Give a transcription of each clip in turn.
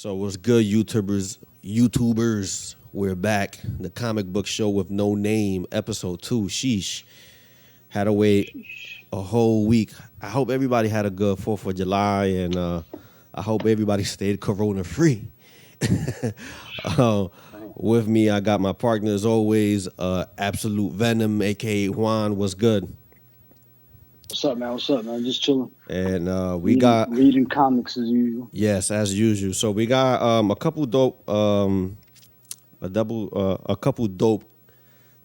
So what's good, YouTubers? YouTubers, we're back. The comic book show with no name, episode 2. Sheesh. Had to wait a whole week. I hope everybody had a good 4th of July, and I hope everybody stayed corona free. uh, with me, I got my partner as always, Absolute Venom, aka Juan. What's good? What's up, man? What's up, man? Just chilling. And we Reading, got, reading comics as usual. yes, as usual. So we got a couple dope, a couple dope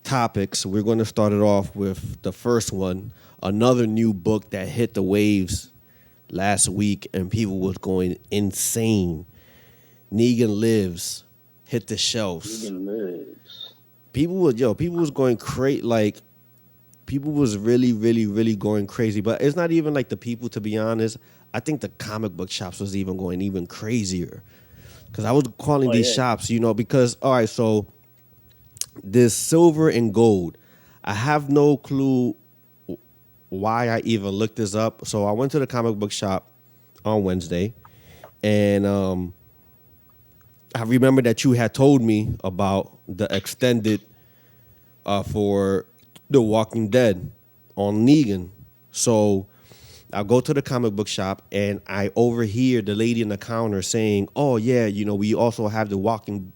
topics. We're going to start it off with the first one, another new book that hit the waves last week and people was going insane. Negan Lives hit the shelves. Reading lives. People was going crazy. Like, people was really going crazy. But it's not even like the people, to be honest. I think the comic book shops was even going even crazier. Because I was calling Oh these yeah. shops, because, all right, so this silver and gold. I have no clue why I even looked this up. So I went to the comic book shop on Wednesday, and I remember that you had told me about the extended for The Walking Dead on Negan. So I go to the comic book shop and I overhear the lady in the counter saying, "Oh yeah, we also have The Walking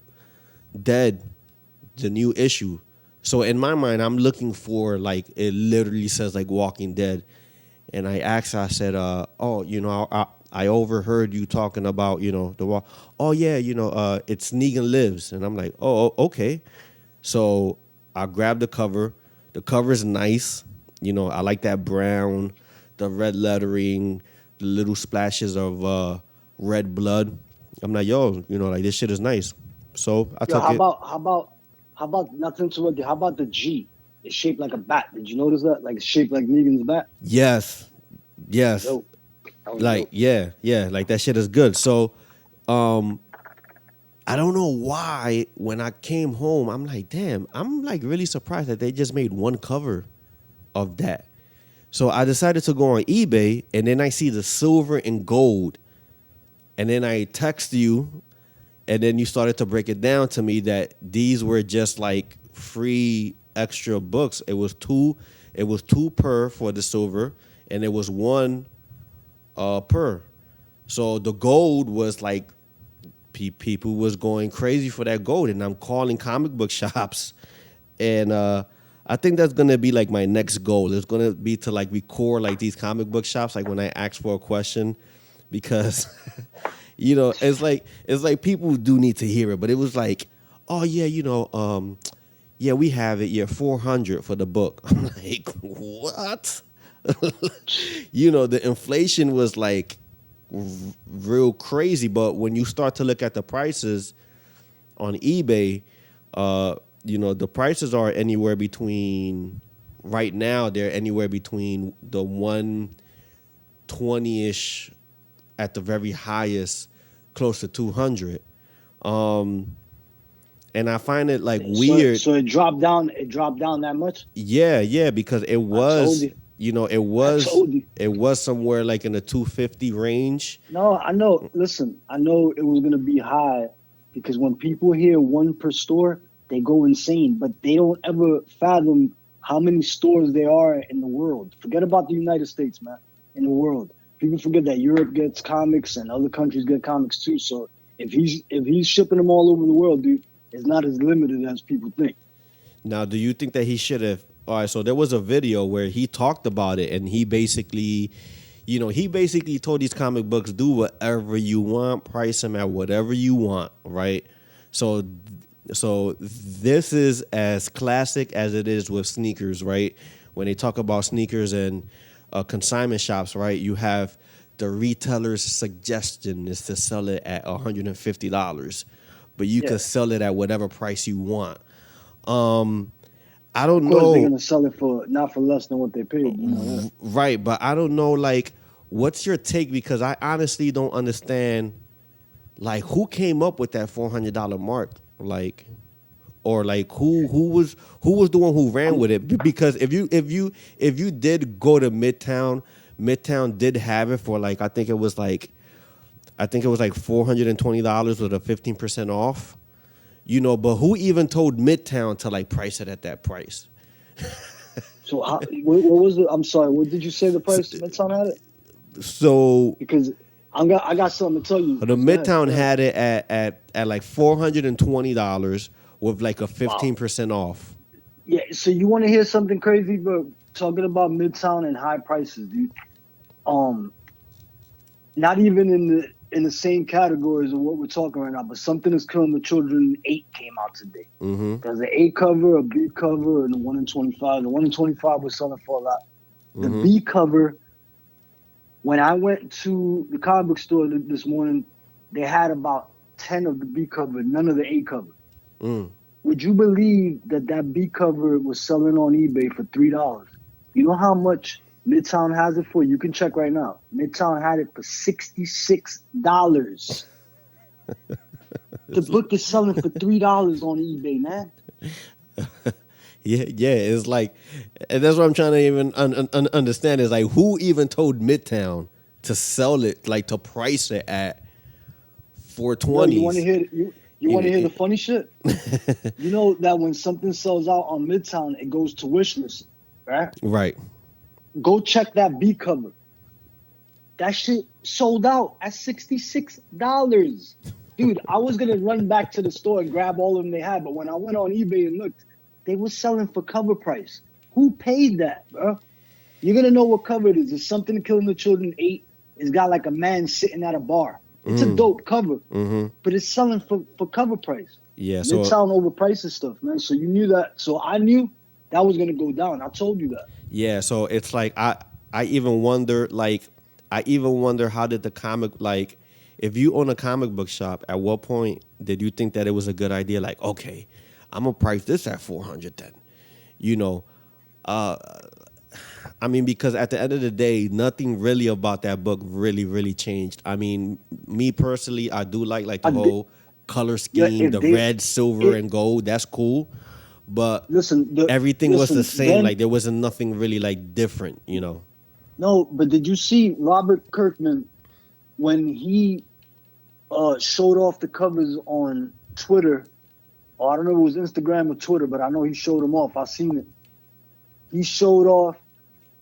Dead, the new issue." So in my mind, I'm looking for, like, it literally says like Walking Dead, and I asked, I said, "Oh, I overheard you talking about, the walk. Oh yeah, it's Negan Lives," and I'm like, "Oh, okay." So I grabbed the cover. The cover is nice. I like that brown, the red lettering, the little splashes of red blood. I'm like, yo, like, this shit is nice. So I Yo, took it. how about not to interrupt you? How about the G? It's shaped like a bat. Did you notice that? Like it's shaped like Negan's bat. Yes, That was yes. dope. That was Like, dope. yeah, like that shit is good. So um I don't know why when I came home, I'm like, damn, I'm like really surprised that they just made one cover of that. So I decided to go on eBay, and then I see the silver and gold, and then I text you, and then you started to break it down to me that these were just like free extra books. It was two per for the silver, and it was one per. So the gold was like, people was going crazy for that gold, and I'm calling comic book shops, and I think that's gonna be like my next goal. It's gonna be to like record like these comic book shops, like when I ask for a question, because it's like people do need to hear it, but it was like, oh yeah, yeah, we have it, yeah, 400 for the book. I'm like, what? The inflation was like real crazy. But when you start to look at the prices on eBay, the prices are anywhere between, right now they're anywhere between the 120-ish at the very highest, close to 200. Um, and I find it like So weird. so it dropped down. It dropped down that much. Yeah, because it I told was, you. it I was told you. it was somewhere like in the 250 range. No, I know. Listen, I know it was gonna be high because when people hear one per store, they go insane. But they don't ever fathom how many stores there are in the world. Forget about the United States, man. In the world, people forget that Europe gets comics and other countries get comics too. So if he's shipping them all over the world, dude, it's not as limited as people think. Now, do you think that he should have? All right, so there was a video where he talked about it, and he basically told these comic books, do whatever you want, price them at whatever you want, right? So, so this is as classic as it is with sneakers, right? When they talk about sneakers and consignment shops, right? You have the retailer's suggestion is to sell it at $150, but you Yeah, could sell it at whatever price you want. I of don't course they're know. gonna sell it for not for less than what they paid. You know that. Right, but I don't know, like, what's your take, because I honestly don't understand, like, who came up with that $400 mark, like, or like who was the one who ran I'm with it. Because if you did go to Midtown, Midtown did have it for, like, I think it was like, I think it was like $420 with a 15% off. You know, but who even told Midtown to like price it at that price? So what was it? I'm sorry. What did you say the price Midtown had it? So Because I got something to tell you. the Go ahead. Midtown Go ahead. had it at like $420 with like a Wow. 15% off. Yeah. So you want to hear something crazy, bro? Talking about Midtown and high prices, dude. Um, Not even in the same categories of what we're talking right now, but Something Is Killing the Children 8 came out today. Mm-hmm. There's an A cover, a B cover, and a 1 in 25. The 1 in 25 was selling for a lot. The Mm-hmm. B cover, when I went to the comic book store this morning, they had about 10 of the B cover, none of the A cover. Mm. Would you believe that B cover was selling on eBay for $3? You know how much Midtown has it for? You can check right now. Midtown had it for $66. The book is selling for $3 on eBay, man. Yeah, it's like, and that's what I'm trying to even understand is like, who even told Midtown to sell it, like to price it at Yo, you want to 420s? hear you want to hear the funny shit? You know that when something sells out on Midtown, it goes to wish list, right? Right. Go check that B cover. That shit sold out at $66. Dude, I was gonna run back to the store and grab all of them they had, but when I went on eBay and looked, they were selling for cover price. Who paid that, bro? You're gonna know what cover it is. It's Something Killing the Children 8. It's got like a man sitting at a bar. It's a dope cover, but it's selling for cover price. Yeah. So Midtown overprices stuff, man. So you knew that. So I knew that was gonna go down. I told you that. yeah. So it's like I even wonder how did the comic, like, if you own a comic book shop, at what point did you think that it was a good idea? Like, okay, I'm gonna price this at 400 then, you know. I mean, because at the end of the day, nothing really about that book really changed. I mean, me personally, I do like the I did, whole color yeah, scheme, if the they, red, silver, it, and gold. That's cool, but listen, everything was the listen. same. Like Then there wasn't nothing really like different, you know. no, but did you see Robert Kirkman when he showed off the covers on Twitter? Or I don't know if it was Instagram or Twitter, but I know he showed them off. I seen it. He showed off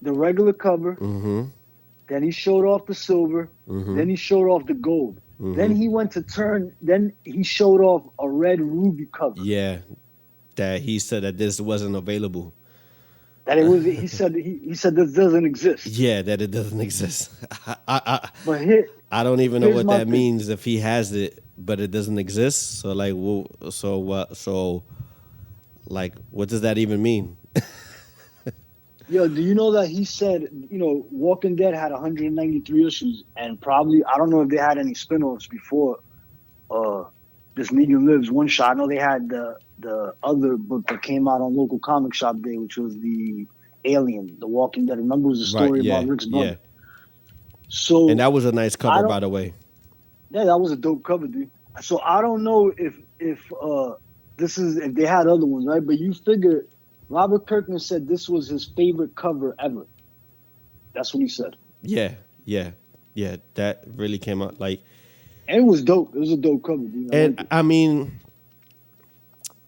the regular cover, then he showed off the silver, then he showed off the gold. Then he went to then he showed off a red ruby cover. Yeah, that he said that this wasn't available. That it was. He said this doesn't exist. Yeah, that it doesn't exist. But here, I don't even know here's what my that thing. means if he has it, but it doesn't exist. So like, well, so what? So like, what does that even mean? Yo, do you know that he said, Walking Dead had 193 issues, and probably I don't know if they had any spin-offs before this Medium Lives one shot. I know they had the other book that came out on local comic shop day, which was the Alien, The Walking Dead. Remember, it was a Right? story Yeah, about Rick's yeah. brother. So And that was a nice I cover, by don't. the way. Yeah, that was a dope cover, dude. So I don't know if they had other ones, right? But you figure Robert Kirkman said this was his favorite cover ever. That's what he said. Yeah, yeah, yeah. That really came out like, And it was dope. It was a dope cover, dude. I liked and it. I mean,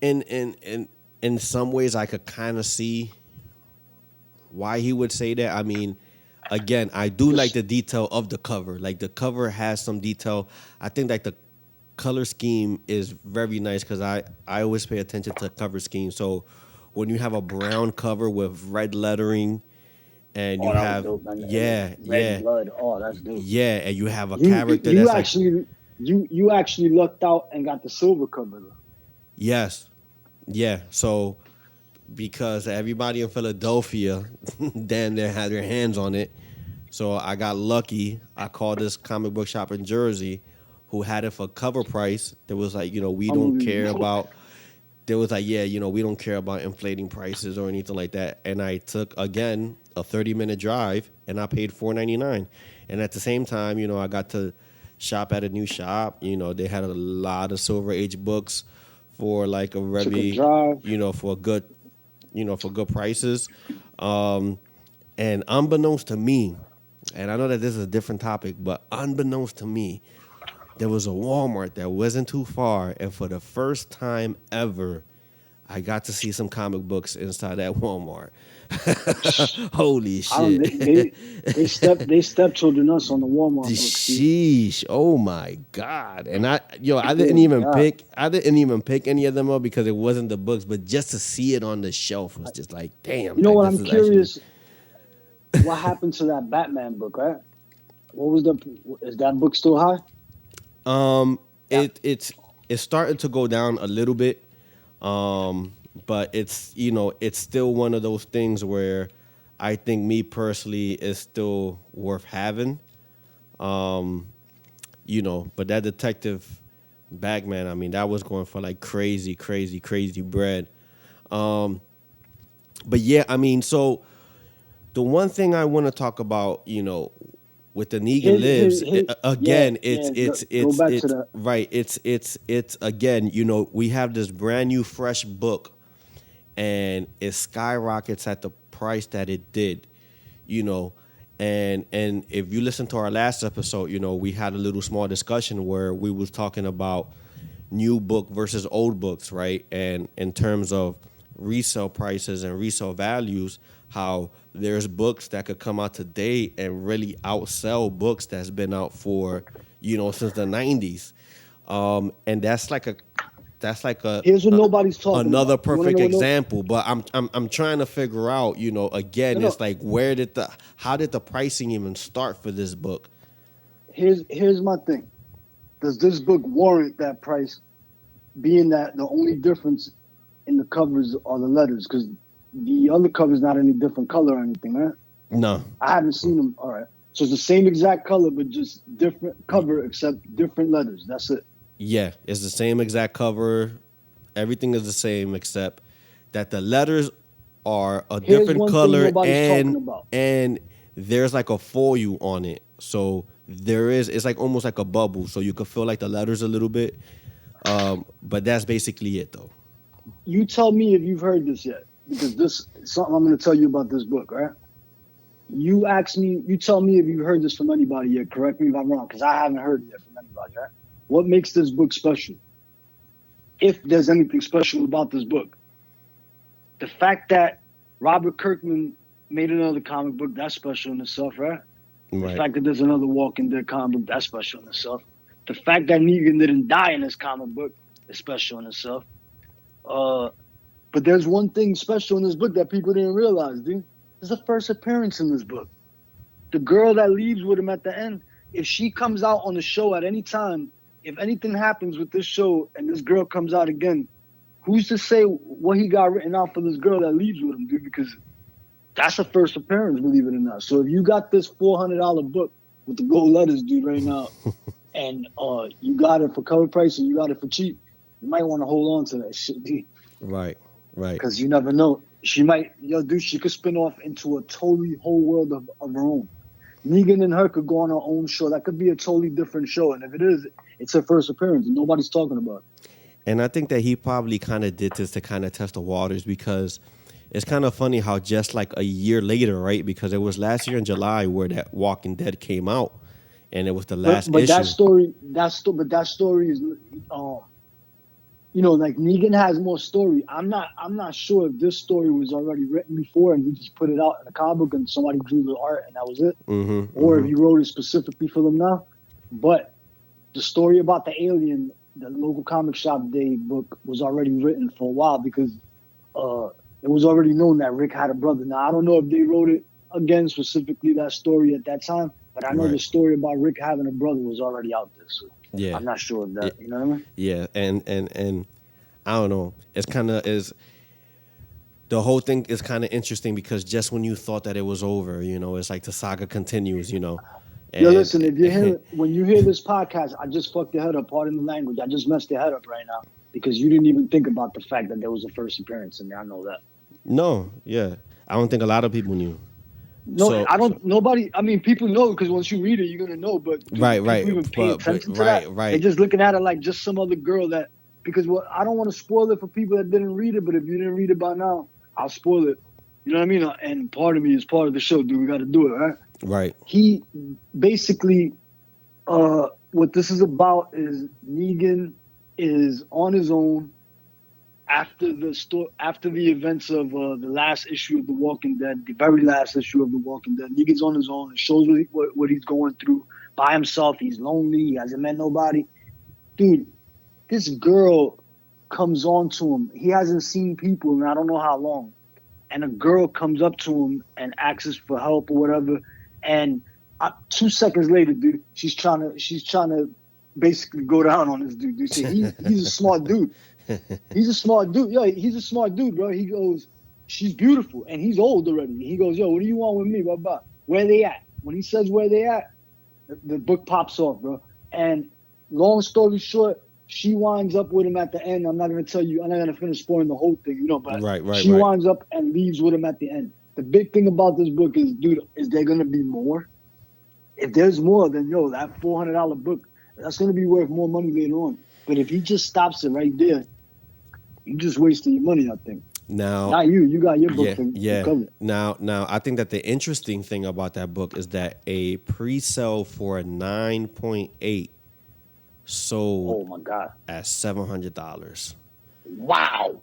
in some ways, I could kind of see why he would say that. I mean, again, I do like the detail of the cover. Like the cover has some detail. I think like the color scheme is very nice because I always pay attention to cover scheme. So when you have a brown cover with red lettering and you Oh, that was have dope, man. Red yeah, blood. Oh, that's dope. yeah, and you have a You character you that's like, actually you actually lucked out and got the silver cover though. yes, yeah. So because everybody in Philadelphia damn near had their hands on it. So I got lucky. I called this comic book shop in Jersey who had it for cover price. There was like, we don't care Unbelievable. about, there was like, yeah, we don't care about inflating prices or anything like that. And I took, again, a 30-minute drive and I paid $4.99. And at the same time, I got to shop at a new shop. They had a lot of Silver Age books for like a Took a very, drive. for good, for good prices. And unbeknownst to me, and I know that this is a different topic, but unbeknownst to me, there was a Walmart that wasn't too far, and for the first time ever, I got to see some comic books inside that Walmart. Holy I don't. shit. They stepchildren us on the Walmart books, dude. Sheesh. Oh my God. And I didn't Good even God. pick any of them up because it wasn't the books, but just to see it on the shelf was just like, damn, You know like what? this I'm is actually curious. What happened to that Batman book? Right? What was the? Is that book still high? um Yeah. it's starting to go down a little bit. But it's it's still one of those things where I think me personally is still worth having. But that detective Bagman, I mean, that was going for like crazy, crazy, crazy bread. But yeah, I mean, so the one thing I want to talk about, with the Negan lives, Yeah, again, yeah. Go back to it's that. right. It's again, we have this brand new fresh book, and it skyrockets at the price that it did, you know. And if you listen to our last episode, we had a little small discussion where we was talking about new book versus old books, right? And in terms of resale prices and resale values, how there's books that could come out today and really outsell books that's been out for, since the 90s. And that's like Here's what nobody's talking another about. You want to perfect know what? No, example. But I'm trying to figure out, again, no. it's like how did the pricing even start for this book? Here's my thing. Does this book warrant that price? Being that the only difference in the covers are the letters, because the other cover's not any different color or anything, right? No. I haven't seen them. All right. So it's the same exact color, but just different cover, except different letters. That's it. Yeah, it's the same exact cover. Everything is the same except that the letters are a Here's different one thing color nobody's talking and about. and there's like a foil on it. So it's like almost like a bubble, so you can feel like the letters a little bit. But that's basically it though. You tell me if you've heard this yet, because this is something I'm going to tell you about this book, right? You ask me, you tell me if you've heard this from anybody yet. Correct me if I'm wrong, because I haven't heard it yet from anybody, right? What makes this book special? If there's anything special about this book, the fact that Robert Kirkman made another comic book, that's special in itself, right? The Right. fact that there's another Walking Dead comic book, that's special in itself. The fact that Negan didn't die in this comic book is special in itself. But there's one thing special in this book that people didn't realize, dude. There's a first appearance in this book. The girl that leaves with him at the end, if she comes out on the show at any time, if anything happens with this show and this girl comes out again, who's to say what he got written out for this girl that leaves with him, dude? Because that's a first appearance, believe it or not. So if you got this $400 book with the gold letters, dude, right now, and you got it for cover price and you got it for cheap, you might want to hold on to that shit, dude. Right. Right. Because you never know. She might, dude, she could spin off into a totally whole world of her own. Negan and her could go on her own show. That could be a totally different show. And if it is, it's her first appearance. And nobody's talking about it. And I think that he probably kind of did this to kind of test the waters because it's kind of funny how just like a year later, right? Because it was last year in July where that Walking Dead came out, and it was the last But issue. that story is, like Negan has more story. I'm not sure if this story was already written before and he just put it out in a comic book and somebody drew the art and that was it, or if he wrote it specifically for them now. But the story about the alien, the local comic shop day book, was already written for a while because it was already known that Rick had a brother. Now I don't know if they wrote it again specifically that story at that time, but I know the story about Rick having a brother was already out there. So Yeah. I'm not sure of that. You know what I mean? Yeah, and I don't know. It's kind of is the whole thing is kind of interesting because just when you thought that it was over, it's like the saga continues. And, listen, when you hear this podcast, I just fucked your head up. Pardon the language. I just messed your head up right now because you didn't even think about the fact that there was a first appearance in there. I know that. No, yeah, I don't think a lot of people knew. No, I don't. Nobody. I mean, people know because once you read it, you're gonna know. But right, people even pay attention to that. Right. They're just looking at it like just some other girl that. Because I don't want to spoil it for people that didn't read it. But if you didn't read it by now, I'll spoil it. You know what I mean? And part of me is part of the show, dude. We got to do it, right? Right. He basically, what this is about is Negan is on his own after the events of the last issue of The Walking Dead, the very last issue of The Walking Dead. Negan's on his own. It shows what he's going through by himself. He's lonely. He hasn't met nobody. Dude, this girl comes on to him. He hasn't seen people in I don't know how long. And a girl comes up to him and asks for help or whatever. And 2 seconds later, dude, she's trying to basically go down on this dude. Dude, he's a smart dude. He's a smart dude. Yo, he's a smart dude, bro. He goes, she's beautiful, and he's old already. He goes, yo, what do you want with me? Blah, blah. Where they at? When he says where they at, the book pops off, bro. And long story short, she winds up with him at the end. I'm not gonna tell you. I'm not gonna finish spoiling the whole thing, but she winds up and leaves with him at the end. The big thing about this book is, dude, is there gonna be more? If there's more, then yo, that $400 book, that's gonna be worth more money later on. But if he just stops it right there, you just wasting your money, I think. Now, not you. You got your book covered. Now, I think that the interesting thing about that book is that a pre-sale for 9.8 sold. Oh my God! At $700. Wow!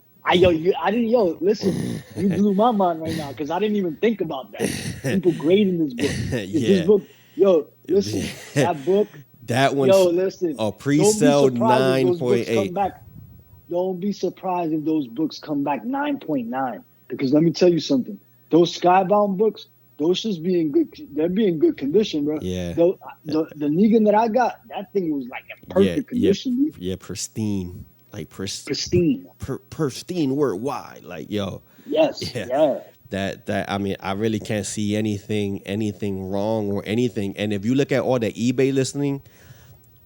Listen, you blew my mind right now because I didn't even think about that. People grading this book. This book, listen, that book. That one's listen. A pre-sale 9.8. Don't be surprised if those books come back 9.9. Because let me tell you something. Those Skybound books, those just be in good. They're being good condition, bro. Yeah. The Negan that I got, that thing was like in perfect condition. Yeah, pristine. Like pristine. Pristine worldwide. Like, yo. Yes. Yeah. That I mean, I really can't see anything wrong or anything. And if you look at all the eBay listing,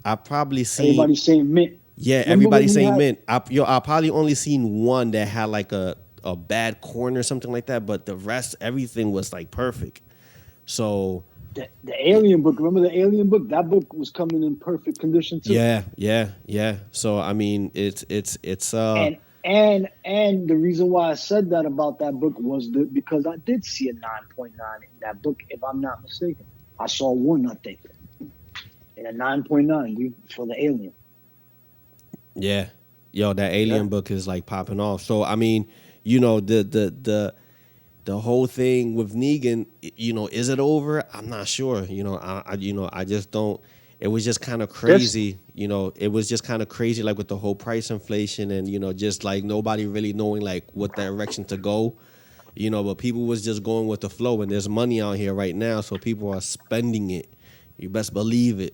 I probably seen everybody saying mint. Yeah, everybody's saying mint. I probably only seen one that had like a bad corner or something like that, but the rest, everything was like perfect. So the Alien book, remember the Alien book? That book was coming in perfect condition too. Yeah. So I mean, it's and the reason why I said that about that book was because I did see a 9.9 in that book, if I'm not mistaken. I saw one, I think, and a 9.9, dude, for the Alien. Yeah, that Alien book is like popping off. So I mean, the whole thing with Negan, is it over? I'm not sure. I just don't. It was just kind of crazy. It was just kind of crazy, like with the whole price inflation and just like nobody really knowing like what direction to go. But people was just going with the flow, and there's money out here right now, so people are spending it. You best believe it.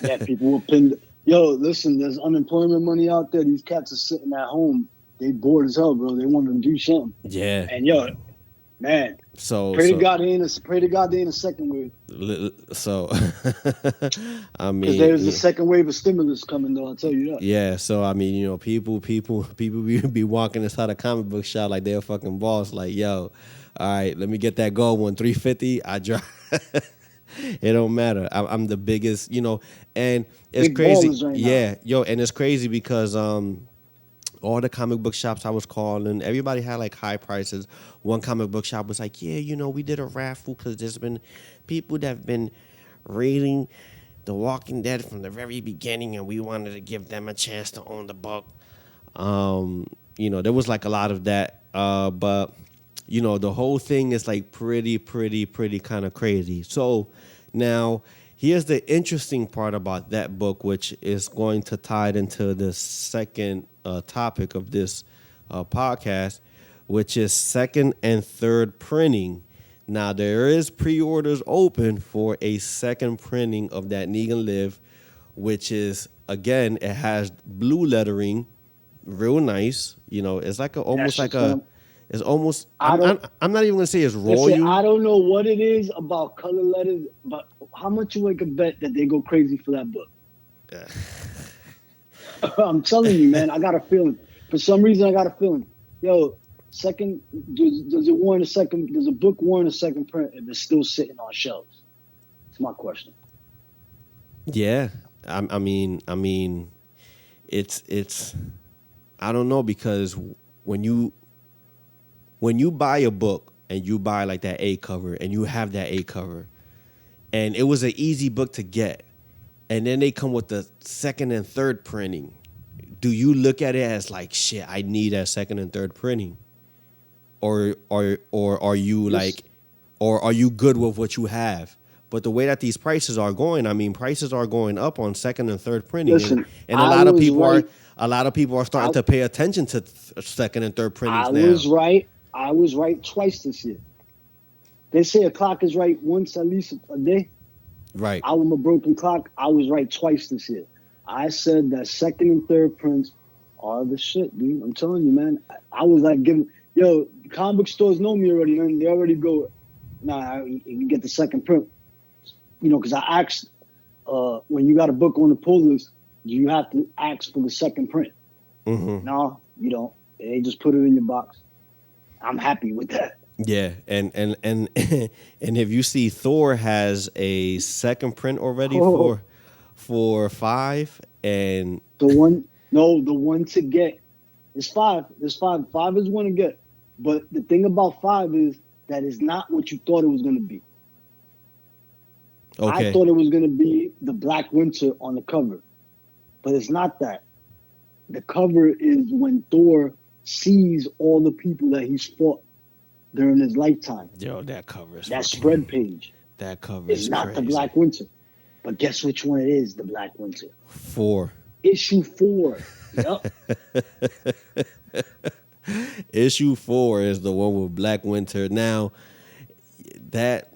Yeah, people will pin. Yo, listen, there's unemployment money out there. These cats are sitting at home. They bored as hell, bro. They want to do something. Yeah. And man. Pray to God they ain't a second wave. So, I mean, because there's a second wave of stimulus coming, though. I'll tell you that. Yeah. So I mean, people be walking inside a comic book shop like they're a fucking boss. Like, yo, all right, let me get that gold one, $350. I drive. It don't matter. I'm the biggest, and it's big crazy. Right now. And it's crazy because all the comic book shops I was calling, everybody had like high prices. One comic book shop was like, yeah, we did a raffle because there's been people that have been reading The Walking Dead from the very beginning, and we wanted to give them a chance to own the book. There was like a lot of that, but. The whole thing is like pretty kind of crazy. So now here's the interesting part about that book, which is going to tie it into the second topic of this podcast, which is second and third printing. Now there is pre-orders open for a second printing of that Negan Live, which is, again, it has blue lettering, real nice. It's like it's almost. I'm not even gonna say it's royal. I don't know what it is about color letters, but how much you can bet that they go crazy for that book? I'm telling you, man. I got a feeling. For some reason, I got a feeling. Yo, second. Does it warrant a second? Does a book warrant a second print if it's still sitting on shelves? That's my question. Yeah, I mean, it's. I don't know, because when you buy a book and you buy like that A cover and you have that A cover, and it was an easy book to get, and then they come with the second and third printing. Do you look at it as like, shit, I need that second and third printing? Or are you Yes. like, or are you good with what you have? But the way that these prices are going, I mean, prices are going up on second and third printing, Listen, and a I lot of was people right. are starting I, to pay attention to second and third I printings now. was right. I was right twice this year. They say a clock is right once at least a day. Right. I'm a broken clock. I was right twice this year. I said that second and third prints are the shit, dude. I'm telling you, man. I was like giving, comic book stores know me already, man. They already go, nah, you get the second print. Because I asked, when you got a book on the pull list, do you have to ask for the second print? Mm-hmm. No, you don't. They just put it in your box. I'm happy with that. Yeah, and and if you see Thor has a second print already Oh, for 5, and the one to get is 5. There's 5. 5 is one to get. But the thing about 5 is that is not what you thought it was going to be. I okay, thought it was going to be the Black Winter on the cover, but it's not that. The cover is when Thor sees all the people that he's fought during his lifetime. yo, that cover is That fucking, spread page that cover is is not the crazy. Black Winter. But guess which one it is, the Black Winter? 4. Issue 4. Yep. Issue 4 is the one with Black Winter. Now, that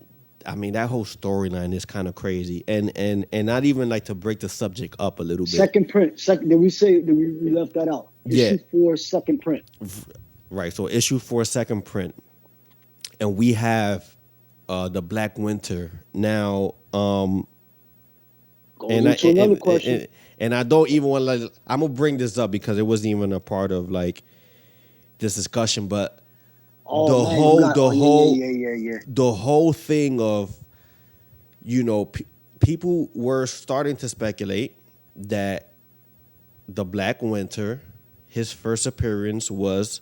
that whole storyline is kind of crazy, and not even like to break the subject up a little bit. Second print. Did we say that we left that out? Yeah. Issue 4, second print. Right. So issue 4, second print, and we have the Black Winter now. Goes And into another question. and I don't even want to. I'm gonna bring this up because it wasn't even a part of like this discussion, but Oh, man, you got, yeah. the whole thing of people were starting to speculate that the Black Winter, his first appearance was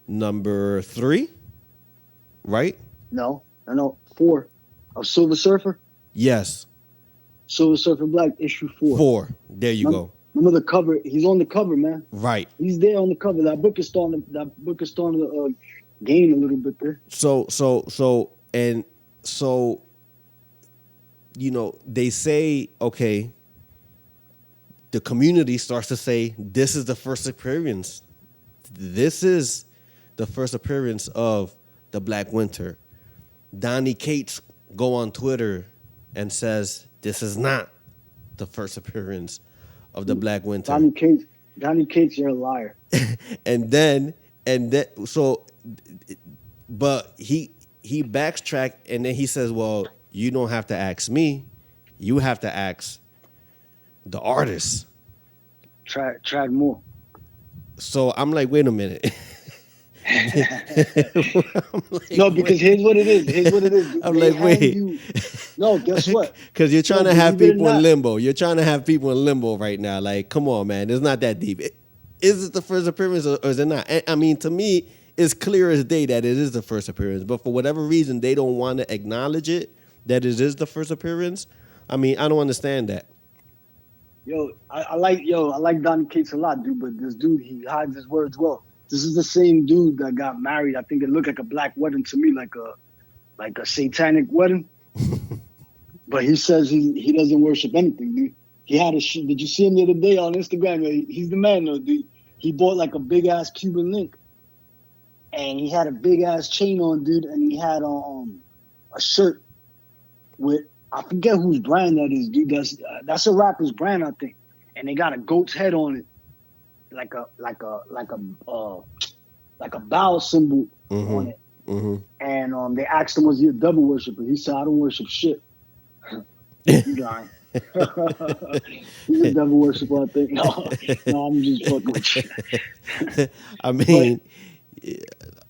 number 3, right? No. 4. Of Silver Surfer. Yes, Silver Surfer Black, issue 4. 4. There you go. Remember the cover? He's on the cover, man. Right. He's there on the cover. That book is starting to gain a little bit there. So they say, okay, the community starts to say this is the first appearance. This is the first appearance of the Black Winter. Donny Cates go on Twitter and says this is not the first appearance of the Black Winter. Donny Cates, you're a liar. and then so but he backtracked, and then he says, well, you don't have to ask me, you have to ask the artist. Trad Moore. So I'm like, wait a minute. No, because here's what it is. I'm They like, have wait. No, guess what? Because you're trying No, to have believe it or people in not. limbo. You're trying to have people in limbo right now. Like, come on, man. It's not that deep. Is it the first appearance or is it not? I mean, to me, it's clear as day that it is the first appearance. But for whatever reason, they don't want to acknowledge it, that it is the first appearance. I mean, I don't understand that. I like Donny Cates a lot, dude. But this dude, he hides his words well. This is the same dude that got married. I think it looked like a black wedding to me, like a satanic wedding. But he says he doesn't worship anything, dude. He had a shit. Did you see him the other day on Instagram? He's the man, though, dude. He bought like a big ass Cuban link, and he had a big ass chain on, dude, and he had a shirt with, I forget whose brand that is, dude. That's a rapper's brand, I think. And they got a goat's head on it, like a bow symbol on it. Mm-hmm. And they asked him, was he a devil worshiper? He said, I don't worship shit. He's lying. He's a devil worshiper, I think. No, I'm just fucking with you. I mean,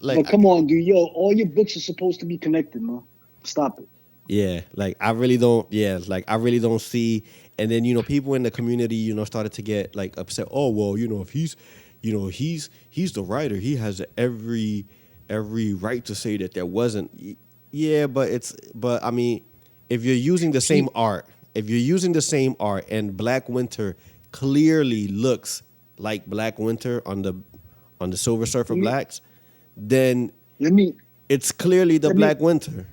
But come on, dude. All your books are supposed to be connected, man. Stop it. yeah, like I really don't see. And then people in the community started to get like upset. Oh well, if he's the writer, he has every right to say that there wasn't. Yeah, but I mean, if you're using the same art, if you're using the same art and Black Winter clearly looks like Black Winter on the Silver Surfer Let me Blacks, then let me it's clearly the let me Black Winter.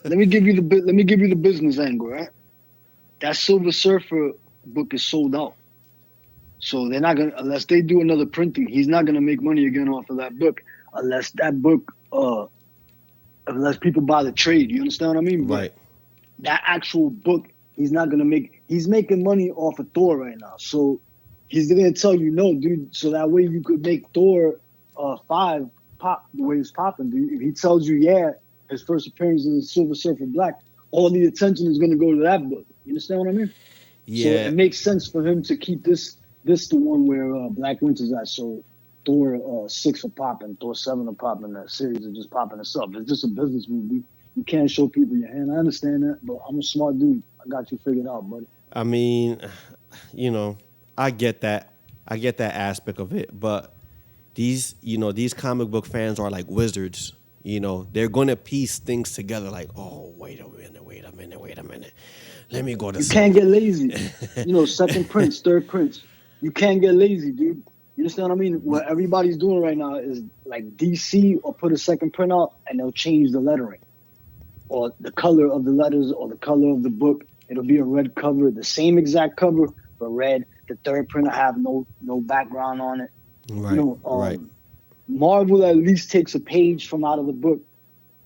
let me give you the business angle, right? That Silver Surfer book is sold out. So they're not gonna unless they do another printing, he's not gonna make money again off of that book unless that book unless people buy the trade. You understand what I mean? But Right. that actual book, he's not gonna make. He's making money off of Thor right now, so he's gonna tell you no, dude. So that way you could make Thor 5 pop the way it's popping. Dude. If he tells you, yeah, his first appearance in Silver Surfer Black, all the attention is gonna go to that book. You understand what I mean? So Yeah. it makes sense for him to keep this the one where Black Winter's at. So Thor 6 are popping, Thor 7 are popping. That series is just popping itself. It's just a business movie. You can't show people your hand. I understand that, but I'm a smart dude. I got you figured out, buddy. I mean, you know, I get that. I get that aspect of it, but these comic book fans are like wizards. They're going to piece things together like, oh, wait a minute, wait a minute, wait a minute. Let me go to You can't Silver. get lazy. Second prints, third prints. You can't get lazy, dude. You understand what I mean? What everybody's doing right now is like DC or put a second print out and they'll change the lettering or the color of the letters or the color of the book. It'll be a red cover, the same exact cover, but red. The third print will have no background on it. Right, right. Marvel at least takes a page from out of the book.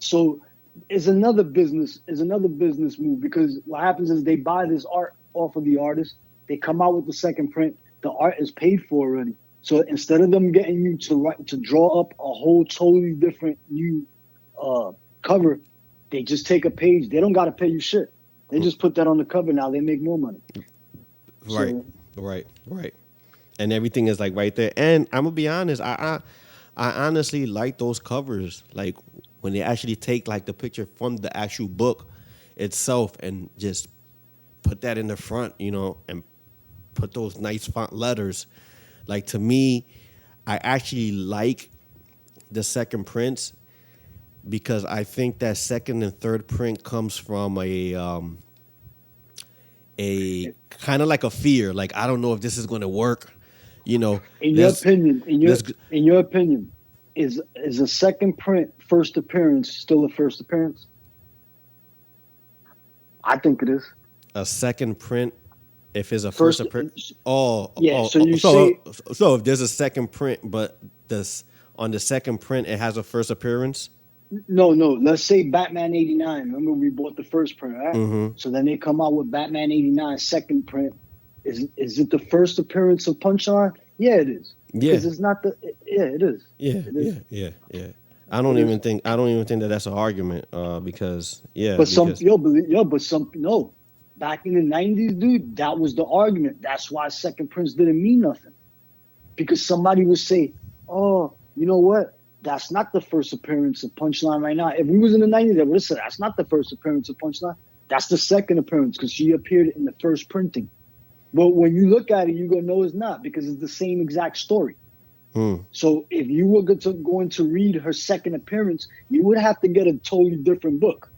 So is another business move because what happens is they buy this art off of the artist. They come out with the second print. The art is paid for already. So instead of them getting you to draw up a whole totally different new cover, they just take a page. They don't got to pay you shit. They just put that on the cover. Now they make more money. Right, So, right. And everything is like right there. And I'm gonna be honest, I honestly like those covers. Like when they actually take like the picture from the actual book itself and just put that in the front, and put those nice font letters. Like to me, I actually like the second prints because I think that second and third print comes from a kind of like a fear. Like I don't know if this is going to work. in your Let's opinion, let's is a second print first appearance still a first appearance? I think it is. a second print if it's a first First, appearance. Oh, yeah. oh, So oh, you say so if there's a second print, but this on the second print it has a first appearance. no. Let's say Batman '89. Remember, we bought the first print, right? Mm-hmm. So then they come out with Batman '89 second print. Is it the first appearance of Punchline? Yeah, it is. Yeah, Because it's not the. Yeah, it is. yeah, It yeah, is. yeah, yeah. It is. I don't even think that that's an argument. Because yeah, But some because but some no. Back in the '90s, dude, that was the argument. That's why second prints didn't mean nothing. Because somebody would say, "Oh, you know what? That's not the first appearance of Punchline right now." If we was in the '90s, they would have said, "That's not the first appearance of Punchline. That's the second appearance because she appeared in the first printing." But when you look at it, you're gonna know it's not because it's the same exact story. So if you were going to read her second appearance, you would have to get a totally different book.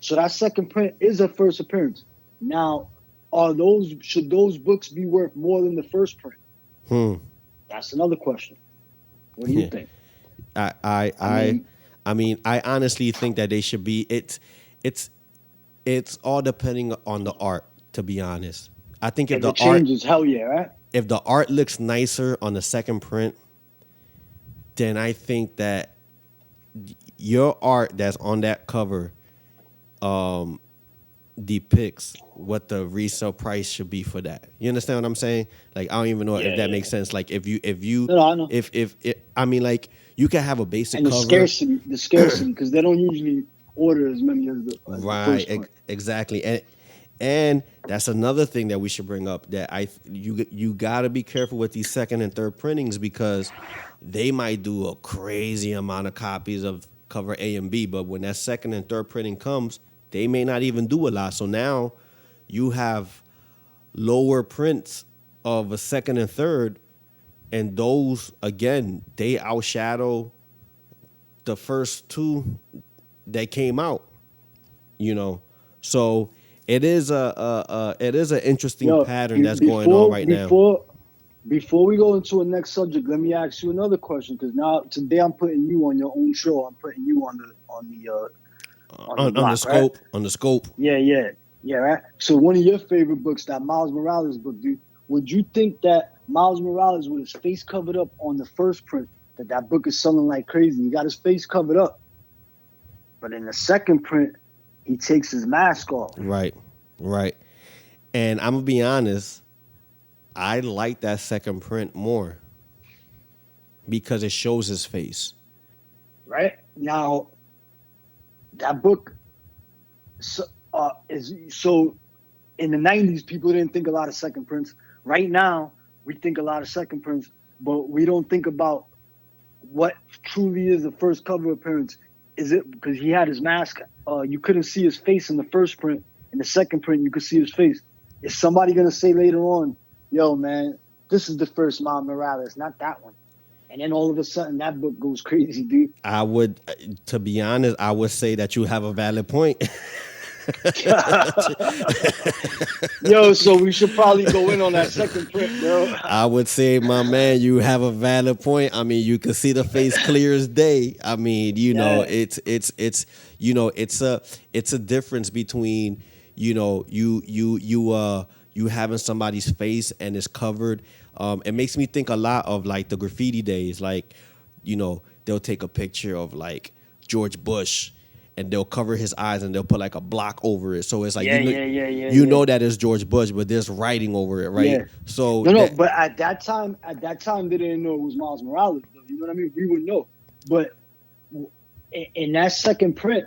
So that second print is a first appearance. Now, should those books be worth more than the first print? That's another question. What do you yeah, think? I I I I mean, I mean I honestly think that they should be. It's all depending on the art. To be honest, I think if it changes, hell yeah, right? if the art looks nicer on the second print, then I think that your art that's on that cover depicts what the resale price should be for that. You understand what I'm saying? Like I don't even know if Yeah, that yeah. makes sense. Like if you No, I know. if it, I mean like you can have a basic And cover. the scarcity, because they don't usually order as many as the Right, first print. exactly, and that's another thing that we should bring up that you got to be careful with these second and third printings because they might do a crazy amount of copies of cover A and B, but when that second and third printing comes, they may not even do a lot. So now you have lower prints of a second and third, and those again they outshadow the first two that came out. you know. So it is an interesting Yo, pattern that's going on right now. before we go into the next subject, let me ask you another question. Because now today I'm putting you on your own show. I'm putting you on the On the block, right? scope, on the scope. Yeah, right. So one of your favorite books, that Miles Morales book, dude. Would you think that Miles Morales, with his face covered up on the first print, that book is selling like crazy? He got his face covered up, but in the second print, he takes his mask off. Right, right. And I'm gonna be honest, I like that second print more because it shows his face. Right now, that book is so. In the '90s, people didn't think a lot of second prints. Right now, we think a lot of second prints, but we don't think about what truly is the first cover appearance. Is it because he had his mask? You couldn't see his face in the first print. In the second print, you could see his face. Is somebody gonna say later on, "Yo, man, this is the first Miles Morales, not that one"? And then all of a sudden, that book goes crazy, dude. I would, to be honest, I would say that you have a valid point. Yo, so we should probably go in on that second print, bro. I would say, my man, you have a valid point. I mean, you can see the face clear as day. I mean, Yeah, it's a difference between, you having somebody's face and it's covered. It makes me think a lot of like the graffiti days. Like, they'll take a picture of like George Bush and they'll cover his eyes and they'll put like a block over it. So it's like, you know that it's George Bush, but there's writing over it, right? yeah. So No, that, but at that time, they didn't know it was Miles Morales. Though. You know what I mean? We would know. But in that second print,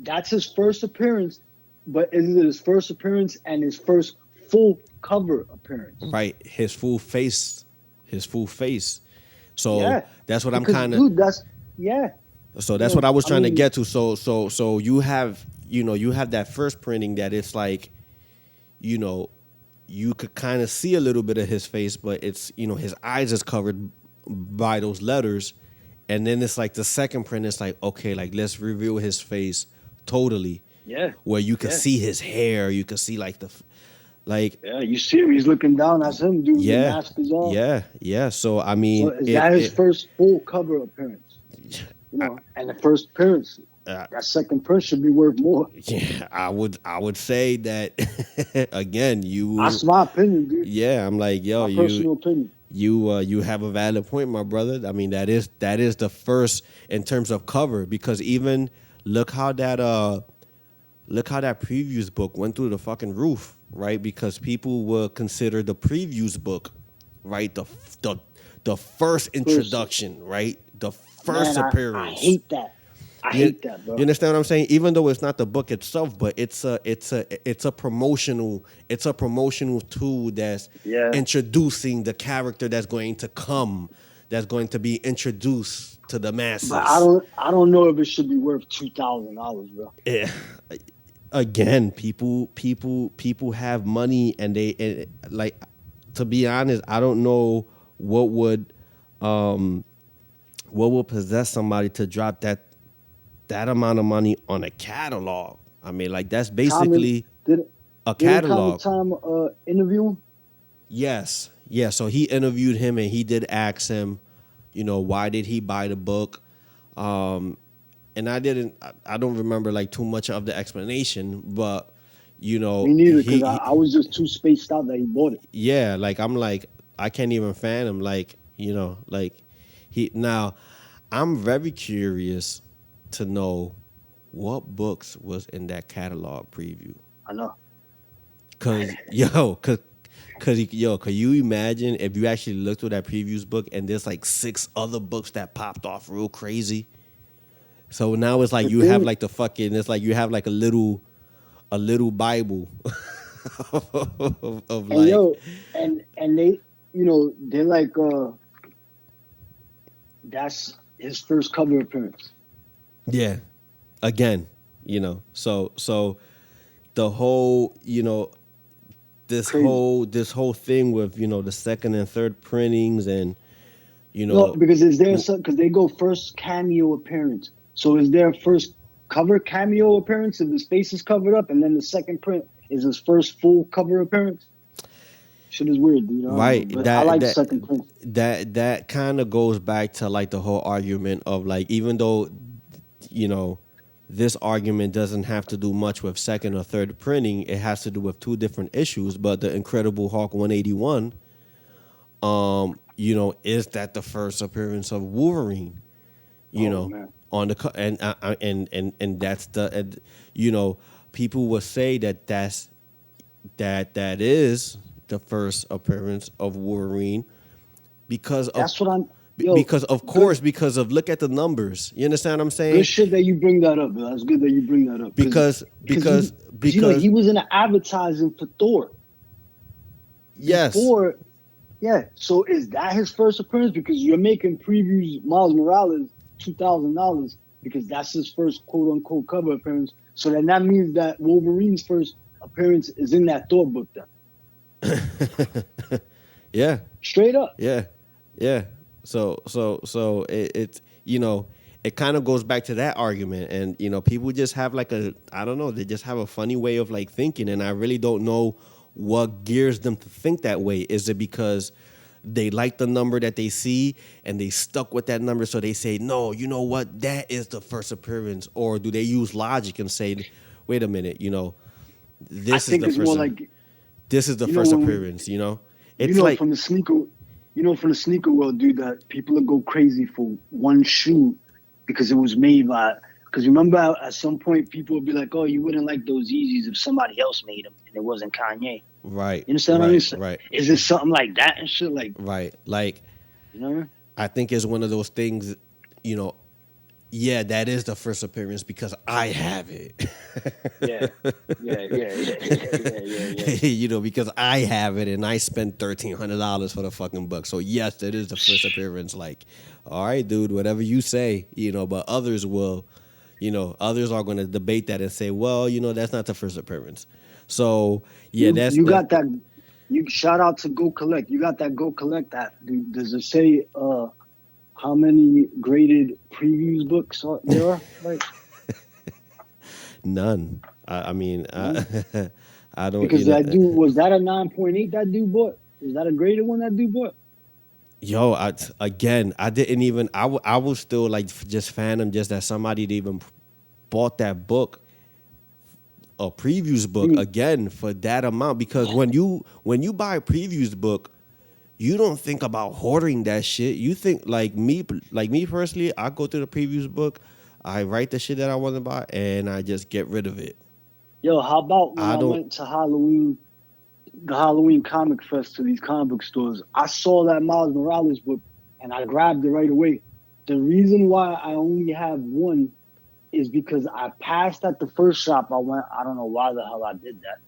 that's his first appearance. But is it his first appearance and his first full cover appearance? right, his full face. So Yeah, that's what I'm because kind of. dude, yeah. So that's what No, I was I trying to mean, get to. So you have that first printing that it's like, you know, you could kind of see a little bit of his face, but it's his eyes is covered by those letters, and then it's like the second print. It's like, okay, like let's reveal his face totally, yeah, where you could yeah, see his hair, you could see like like yeah. You see him? He's looking down. That's him, dude. The yeah, mask is off. yeah. So I So mean, is that his first full cover appearance? I, And the first appearance, uh, that second print should be worth more. yeah, I would say that again. That's my opinion, dude. Yeah, I'm like, yo, My personal opinion. you have a valid point, my brother. I mean, that is the first in terms of cover, because even look how that previews book went through the fucking roof, right? Because people will consider the previews book, right, the first First, introduction, right, the first man, I appearance. hate that. I You, hate that, you bro. understand what I'm saying? Even though it's not the book itself, but it's a promotional tool that's Yeah, introducing the character that's going to come, that's going to be introduced to the but I masses. don't. I don't know if it should be worth $2,000, bro. Eh, Again, people have money, and like, to be honest, I don't know um what would possess somebody to drop that amount of money on a catalog. I mean, like, that's Common basically did a didn't Common catalog. Time interview him? Yes, yeah. So he interviewed him, and he did ask him, why did he buy the book? Um, and I don't remember like too much of the explanation, but Me neither, because I he was just too spaced out that he bought it. yeah, like, I'm like, I can't even fan him, like, like, he now. I'm very curious to know what books was in that catalog preview. I know. Cause could you imagine if you actually looked through that previews book and there's like six other books that popped off real crazy? So now it's like The you have thing, like it's like you have like a little Bible of and like, yo, and they, they're like, that's his first cover appearance. yeah, again, so the whole, Crazy. this whole thing with, the second and third printings, and you No, know because is there some, because they go first cameo appearance. So is there first cover cameo appearance if his face is covered up, and then the second print is his first full cover appearance. Shit is weird, dude. I don't know, Right. but I That like that second print. that kind of goes back to like the whole argument of like, even though, you know, this argument doesn't have to do much with second or third printing, it has to do with two different issues. But the Incredible Hulk 181, you know, is that the first appearance of Wolverine? You Oh know, man, on the and that's the you know, people will say that that is the first appearance of Wolverine because of that's what I'm. Yo, because of good, course because of look at the numbers. You understand what I'm good saying? shit that you bring that up. That's good that you bring that up Because because because you know because he was in the advertising for Thor yes, before. Yeah, so is that his first appearance? Because you're making previews Miles Morales $2,000 because that's his first quote unquote cover appearance. So then that means that Wolverine's first appearance is in that Thor book then. yeah, Straight up. yeah, yeah. So it's you know, it kind of goes back to that argument, and you know, people just have like a, I don't know, they just have a funny way of like thinking, and I really don't know what gears them to think that way. Is it because they like the number that they see and they stuck with that number, so they say, no, you know what, that is the first appearance, or do they use logic and say, wait a minute, you know, I this is think the it's first more like this is the you know first when we appearance, you know? you It's know like from the sneaker from the sneaker world, dude, that people will go crazy for one shoe because it was made by. Because remember, at some point, people would be like, "Oh, you wouldn't like those Yeezys if somebody else made them and it wasn't Kanye." right, You understand what I mean? right, So, right, is it something like that and shit? Like, right. Like you know what I mean? I think it's one of those things, you know, yeah, that is the first appearance because I have it. Yeah, yeah. You know, because I have it and I spent $1,300 for the fucking book. So yes, that is the first appearance. Like, all right, dude, whatever you say, you know, but others will, you know, others are gonna debate that and say, well, you know, that's not the first appearance. So yeah, You that's you that got that. You shout out to Go Collect. You got that Go Collect app. Does it say how many graded previews books there are? Like none. I mean, none. I don't, you Because know, that dude was that a 9.8 that dude bought? Was that a graded one that dude bought? yo, again, I didn't even, I was still like just fandom just that somebody even bought that book, a previews book Mm. again for that amount, because when you buy a previews book, you don't think about hoarding that shit. You think like me personally, I go through the previews book, I write the shit that I want to buy, and I just get rid of it. Yo, how about when I I don't. went to the Halloween comic fest to these comic book stores? I saw that Miles Morales book and I grabbed it right away. The reason why I only have one is because I passed at the first shop I went. I don't know why the hell I did that.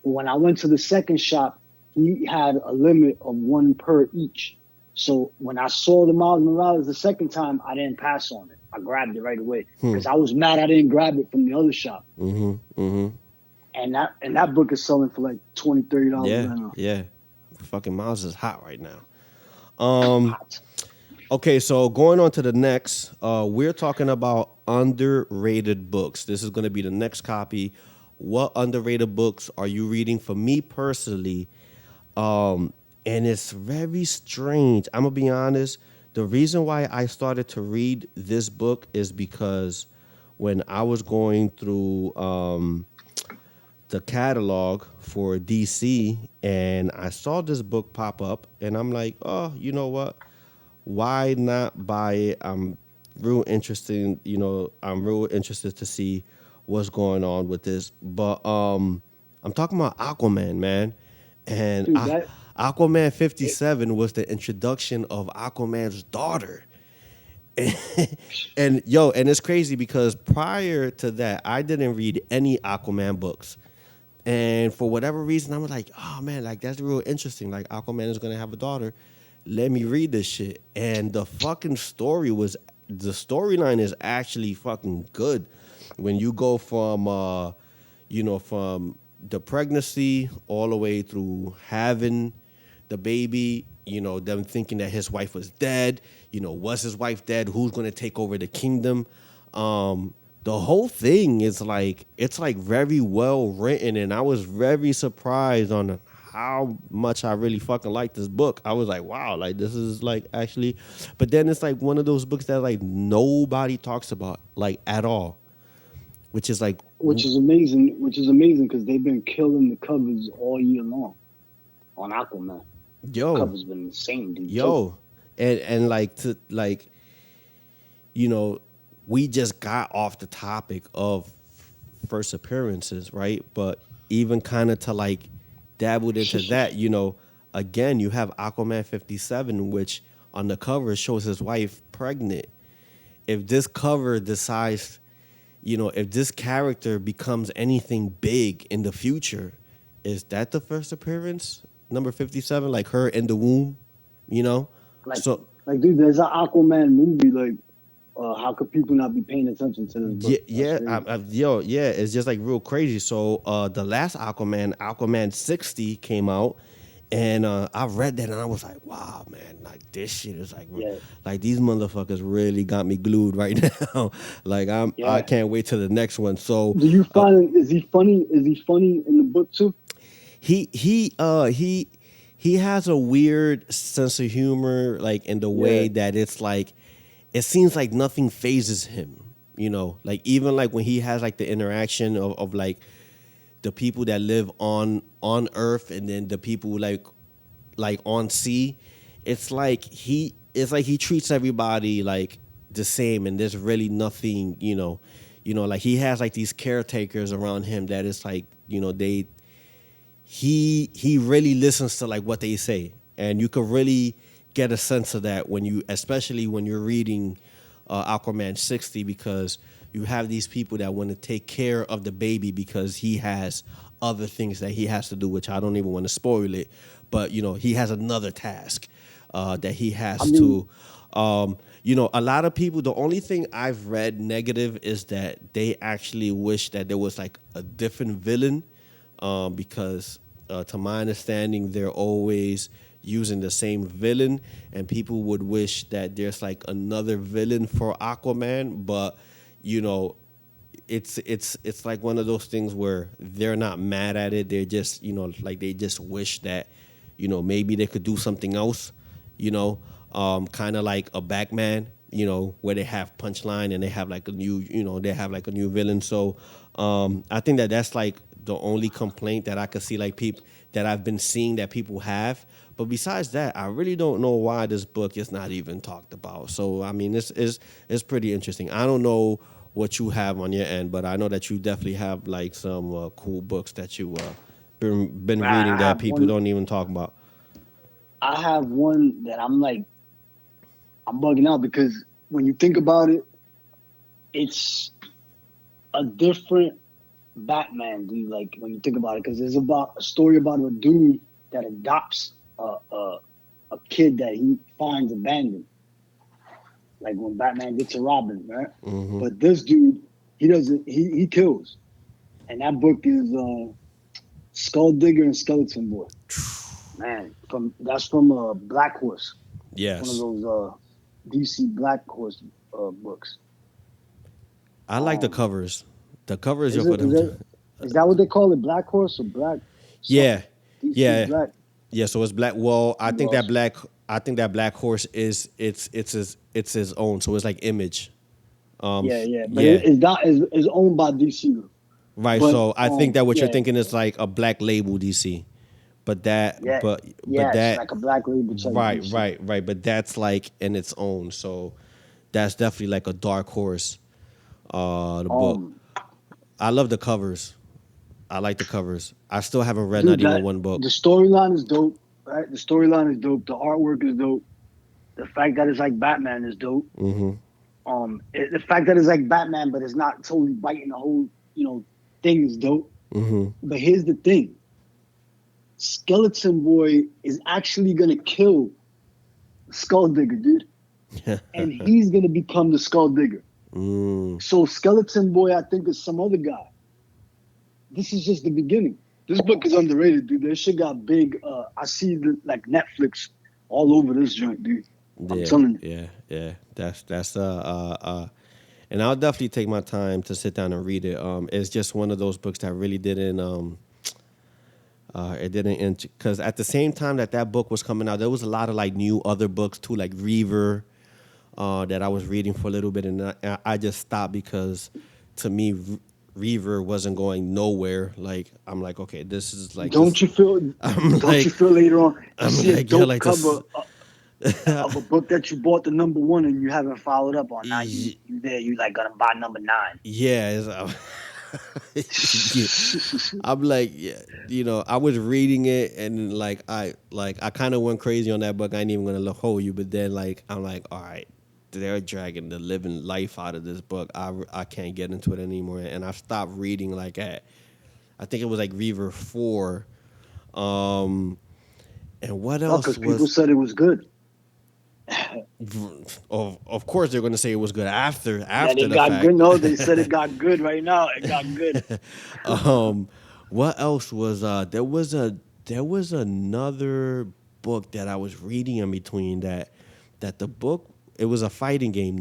But when I went to the second shop, he had a limit of one per each. So when I saw the Miles Morales the second time, I didn't pass on it. I grabbed it right away because I was mad I didn't grab it from the other shop. And that book is selling for like $20, $30 Yeah, right now. yeah. Fucking Miles is hot right now. Hot. Okay, so going on to the next, we're talking about underrated books. This is going to be the next copy. What underrated books are you reading? For me personally, and it's very strange. I'm gonna be honest. The reason why I started to read this book is because when I was going through the catalog for DC and I saw this book pop up, and I'm like, oh, you know what? Why not buy it? I'm real interested to see what's going on with this. But I'm talking about Aquaman, man. And Dude, that Aquaman it, 57 was the introduction of Aquaman's daughter. And yo, and it's crazy because prior to that, I didn't read any Aquaman books. And for whatever reason, I was like, oh man, like that's real interesting. Like Aquaman is gonna have a daughter. Let me read this shit. And the storyline is actually fucking good. When you go from from the pregnancy all the way through having the baby, them thinking that his wife was dead, was his wife dead? Who's gonna take over the kingdom? the whole thing is like it's like very well written, and I was very surprised on how much I really fucking like this book. I was like, wow, like this is like actually, but then it's like one of those books that like nobody talks about like at all, which is like, which is amazing. Which is amazing because they've been killing the covers all year long on Aquaman. yo, Covers been insane, dude. Joking. yo, and like to like you know, we just got off the topic of first appearances, right? But even kind of to like dabbled into that, again, you have Aquaman 57, which on the cover shows his wife pregnant. If this cover decides, if this character becomes anything big in the future, is that the first appearance? Number 57, like her in the womb, you know? Like, So dude, there's an Aquaman movie. Like, how could people not be paying attention to this yeah, book? That's yeah, crazy. yeah, it's just like real crazy. So the last Aquaman, Aquaman 60 came out, and I read that and I was like, wow, man, like this shit is Yeah, like these motherfuckers really got me glued right now. Like I yeah. can't wait to the next one. So Do you find is he funny? Is he funny in the book too? he has a weird sense of humor, like in the way Yeah, that it's like it seems like nothing phases him. Like even like when he has like the interaction of like the people that live on Earth and then the people like on sea, it's like he treats everybody like the same, and there's really nothing, like he has like these caretakers around him that is like, they he really listens to like what they say, and you could really get a sense of that especially when you're reading Aquaman 60, because you have these people that want to take care of the baby because he has other things that he has to do, which I don't even want to spoil it, but he has another task that he I has mean, to. A lot of people. The only thing I've read negative is that they actually wish that there was like a different villain, because to my understanding, they're always using the same villain, and people would wish that there's like another villain for Aquaman, but you know, it's like one of those things where they're not mad at it. They're just like they just wish that maybe they could do something else. Kind of like a Batman. Where they have Punchline and they have like a new they have like a new villain. So I think that that's like the only complaint that I could see like people that I've been seeing that people have. But besides that, I really don't know why this book is not even talked about. So I mean, it's pretty interesting. I don't know what you have on your end, but I know that you definitely have like some cool books that you been reading I that have people one. don't even talk about. I have one that I'm like, I'm bugging out because when you think about it, it's a different Batman, dude. Like when you think about it, because there's about a story about a dude that adopts a kid that he finds abandoned. Like when Batman gets a Robin, right? Hmm. But this dude, he doesn't. He kills, and that book is Skull Digger and Skeleton Boy. Man, from Black Horse. It's one of Yes, those DC Black Horse books. I like the Um, covers. The covers are is for it them. is that what they call it? Black Horse or Black Yeah, something? DC yeah, Black. yeah. So it's black. Well, I think that Well, black. I think that Black Horse is it's his own. So it's like Image. yeah, yeah, but Yeah. it's not is owned by DC. Right. But So I think that what you're yeah, thinking is like a black label DC, but that, yeah, but yes, that, like a Black Label type right, DC. right, right. But that's like in its own. So that's definitely like a dark horse. The book. Um, I love the covers. I like the covers. I still haven't read dude, not even that one book. the storyline is dope. Right, the storyline is dope. The artwork is dope. The fact that it's like Batman is dope. Mm-hmm. The fact that it's like Batman, but it's not totally biting the whole thing is dope. Mm-hmm. But here's the thing: Skeleton Boy is actually gonna kill Skull Digger, dude, and he's gonna become the Skull Digger. Mm. So Skeleton Boy, I think, is some other guy. This is just the beginning. This book is underrated, dude. This shit got big. I see like Netflix all over this joint, dude. I'm Yeah, telling you. yeah, yeah. That's and I'll definitely take my time to sit down and read it. It's just one of those books that really didn't it didn't, because at the same time that that book was coming out, there was a lot of like new other books too, like Reaver, that I was reading for a little bit, and I just stopped because to me, Reaver wasn't going nowhere. Like I'm like, okay, this is like this. Don't you feel? I'm Don't you like, feel later on you I'm see a like, yo, dope like this. cover of a book that you bought the number one and you haven't followed up on? Now you there you like gonna buy number nine. Yeah, yeah. I'm like, yeah, I was reading it and I kind of went crazy on that book. I ain't even gonna hold you, but then like I'm like, all right, they're dragging the living life out of this book. I can't get into it anymore, and I stopped reading like at I think it was like Reaver 4. Um, and what No, else because people was? said it was good. Of course, they're going to say it was good after That after it the got good. fact. No, they said it got good right now. It got good. um, what else was? There was another book that I was reading in between that the book, it was a fighting game.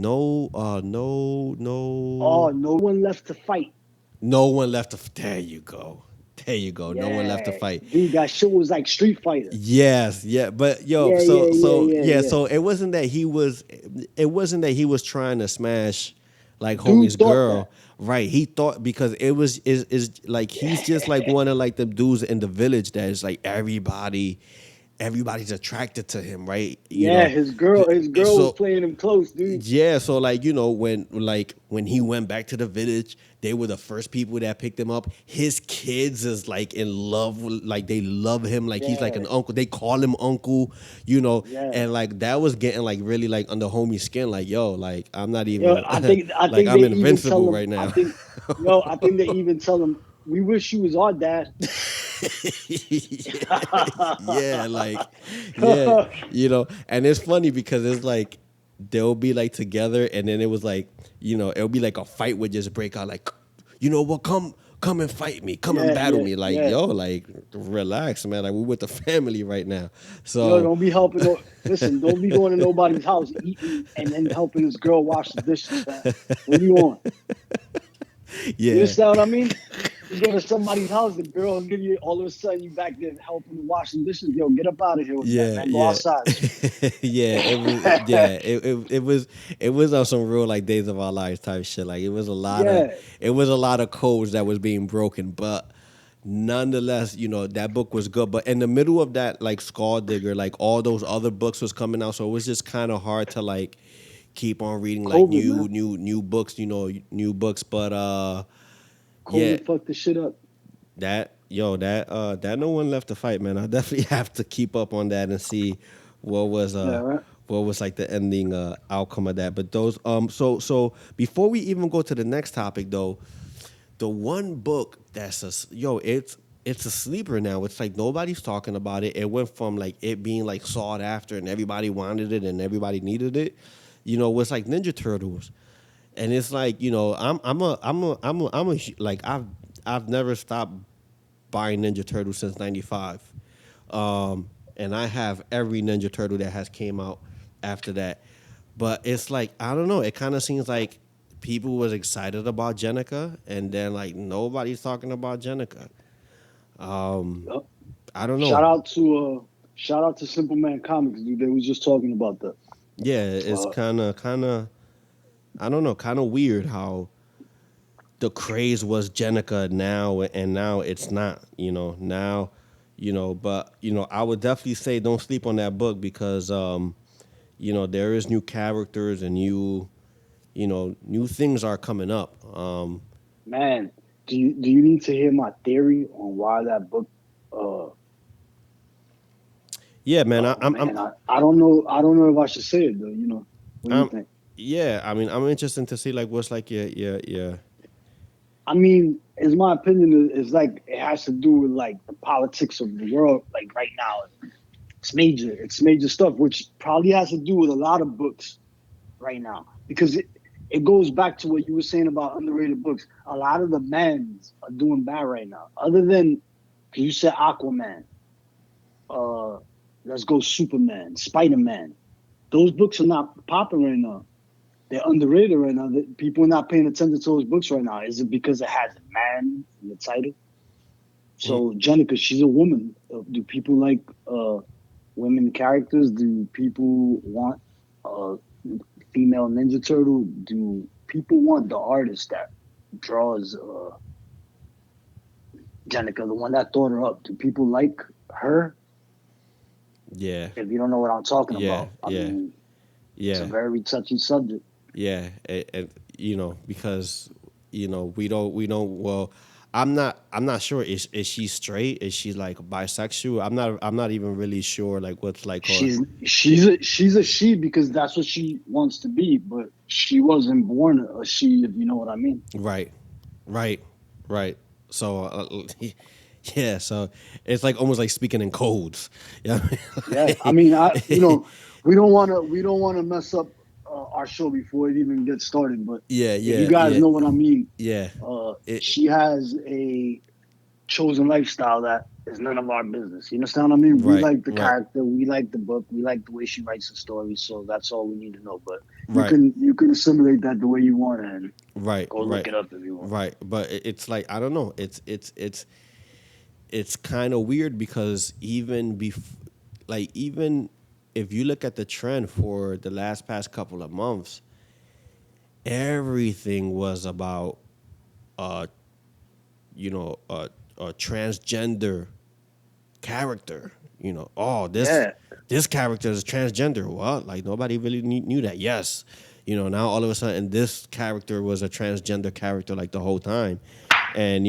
Oh, no one left to fight. No one left to. There you go. There you go. No one left to Yeah, fight. dude, that shit was like Street Fighter. Yes, yeah, but yo, Yeah, yeah, yeah, yeah, yeah, yeah. so it wasn't that he was trying to smash like homie's Dude thought that. girl, right? He thought because it was is like he's just like one of like the dudes in the village that is like everybody's attracted to him, right? Yeah, his girl was So playing him close, dude. yeah, so like when he went back to the village, they were the first people that picked him up. His kids is like in love, like they love him, like he's like Yeah, an uncle. They call him uncle, yeah. and like that was getting like really like under homie skin. Like yo, like I'm not Yo, even I like think I'm they even tell invincible him. right now. I think they even tell him, "We wish you was our dad." Yeah, like yeah, and it's funny because it's like they'll be like together, and then it was like it'll be like a fight would just break out, like you know what, come and fight me, come and Yeah, battle yeah, me, like yeah. yo, like relax, man, like we're with the family right now, Yo, so don't be helping. Listen, don't be going to nobody's house eating and then helping this girl wash the dishes, man. What are you on? You yeah. understand what I mean? You go to somebody's house, the girl will give you all of a sudden you back there helping to wash the dishes. Yo, get up out of here with that, Yeah, man. Go yeah, outside. yeah. It was, yeah. It was on some real like Days of Our Lives type shit. Like Yeah, it was a lot of codes that was being broken, but nonetheless, that book was good. But in the middle of that, like Skull Digger, like all those other books was coming out, so it was just kind of hard to like keep on reading like COVID, new, man. new, new books. New books. But yeah, COVID fucked the shit up. that no one left to fight, man. I definitely have to keep up on that and see what was Yeah, uh right. what was like the ending outcome of that. But those so before we even go to the next topic though, the one book that's it's a sleeper now. It's like nobody's talking about it. It went from like it being like sought after and everybody wanted it and everybody needed it. Was like Ninja Turtles. And it's like like I've never stopped buying Ninja Turtles since '95, and I have every Ninja Turtle that has came out after that. But it's like I don't know. It kind of seems like people was excited about Jenica, and then like nobody's talking about Jenica. Um, Yup. I don't Shout know. out to shout out to Simple Man Comics, dude. They was just talking about that. Yeah, it's Uh, kind of I don't know, kind of weird how the craze was Jenica now, and now it's not. Now, but I would definitely say don't sleep on that book because there is new characters and new things are coming up. Man, do you need to hear my theory on why that book? Uh, Yeah, man. oh man, I don't know if I should say it though. What do you I'm think? yeah. I mean, I'm interested to see like what's like yeah. I mean, it's my opinion. It's like it has to do with like the politics of the world. Like right now, it's major. It's major stuff, which probably has to do with a lot of books right now because it goes back to what you were saying about underrated books. A lot of the mans are doing bad right now. Other than you said Aquaman, uh, let's go Superman, Spider Man. Those books are not popping right now. they're underrated right now. People are not paying attention to those books right now. Is it because it has a man in the title? So Jenica, she's a woman. Do people like women characters? Do people want a female Ninja Turtle? Do people want the artist that draws Jenica, the one that thought her up? Do people like her? Yeah. If you don't know what I'm talking Yeah. about, I Yeah. mean, it's a Yeah. very touchy subject. Yeah. And you know, because you know, well, I'm not sure is she straight? Is she like bisexual? I'm not even really sure like what's like her. She's a she because that's what she wants to be, but she wasn't born a she, if you know what I mean. Right. Right. Right. So yeah, so it's like almost like speaking in codes. Yeah. Yeah, I mean, we don't want to mess up our show before it even gets started. But Yeah, if you yeah, guys yeah, know what I mean, yeah. It, she has a chosen lifestyle that is none of our business. You understand what I mean? We right, like the right, character, we like the book, we like the way she writes the story. So that's all we need to know. But you right, can you can assimilate that the way you want and right, go look right, it up if you want. right. But it's like I don't know. It's kind of weird because even if you look at the trend for the last past couple of months, everything was about uh a transgender character. Oh, Yeah, this character is transgender. What? Like nobody really knew that. Yes, now all of a sudden this character was a transgender character like the whole time, and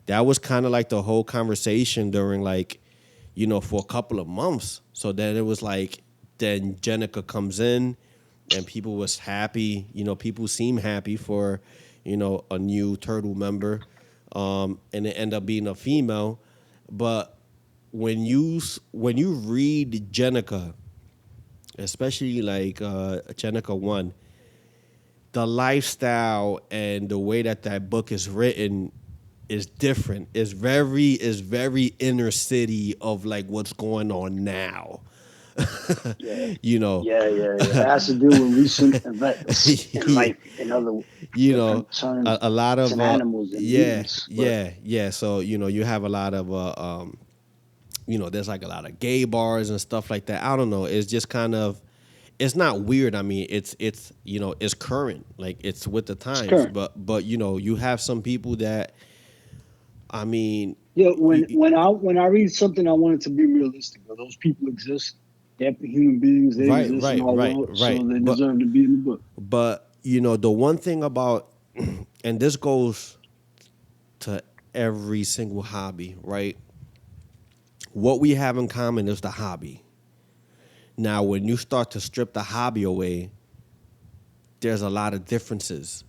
that was kind of like the whole conversation during like for a couple of months. So then it was like then Jenica comes in, and people was happy. People seem happy for a new turtle member, and it ended up being a female, but when you read Jenica, especially like Jenica 1, the lifestyle and the way that book is written is different. It's very inner city of like what's going on now. yeah, you know, yeah. It has to do with recent events in life in other you know, different terms. a lot It's of in animals and yeah, mutants, but yeah, yeah. So you have a lot of there's like a lot of gay bars and stuff like that. I don't know. It's just kind of, it's not weird. I mean, it's current. Like it's with the it's times. current. But you have some people that, I mean, Yeah, y- y- when I read something, I want it to be realistic. But those people exist. They're human beings. They right, exist in right, our right, world, right. so they But deserve to be in the book. the one thing about, and this goes to every single hobby, right? What we have in common is the hobby. Now, when you start to strip the hobby away, there's a lot of differences.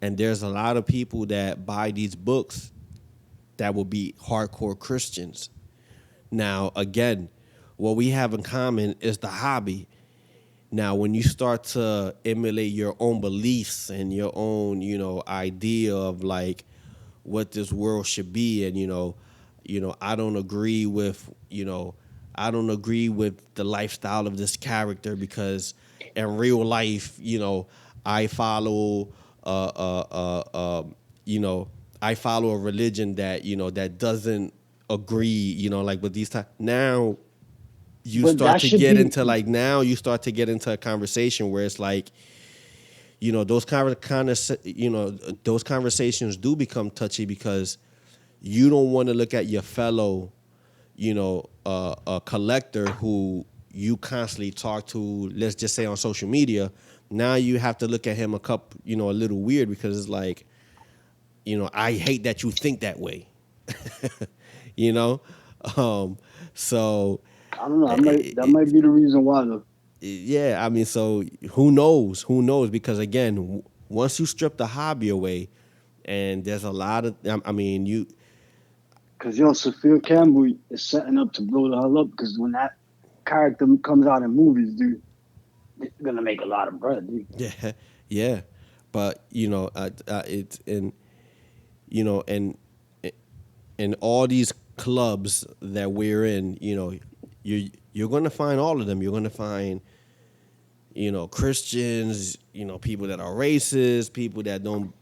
And there's a lot of people that buy these books that will be hardcore Christians. Now, again, what we have in common is the hobby. Now, when you start to emulate your own beliefs and your own, idea of like what this world should be, and I don't agree with, I don't agree with the lifestyle of this character because in real life, I follow, uh, uh, you know, I follow a religion that that doesn't agree, like with these times. But that should be Now you start to get into a conversation where it's like, those those conversations do become touchy because you don't want to look at your fellow, a collector who you constantly talk to, let's just say on social media. Now you have to look at him a little weird because it's like, I hate that you think that way, you know? So I don't know. That it, might be the reason why though, yeah, I mean, so who knows? Who knows? Because again, once you strip the hobby away, and there's a lot of, I mean, because Sophia Campbell is setting up to blow the hell up. Because when that character comes out in movies, dude, they're gonna make a lot of bread, dude. yeah, yeah, but it's and in all these clubs that we're in, you're going to find all of them. You're going to find, Christians, people that are racist, people that don't,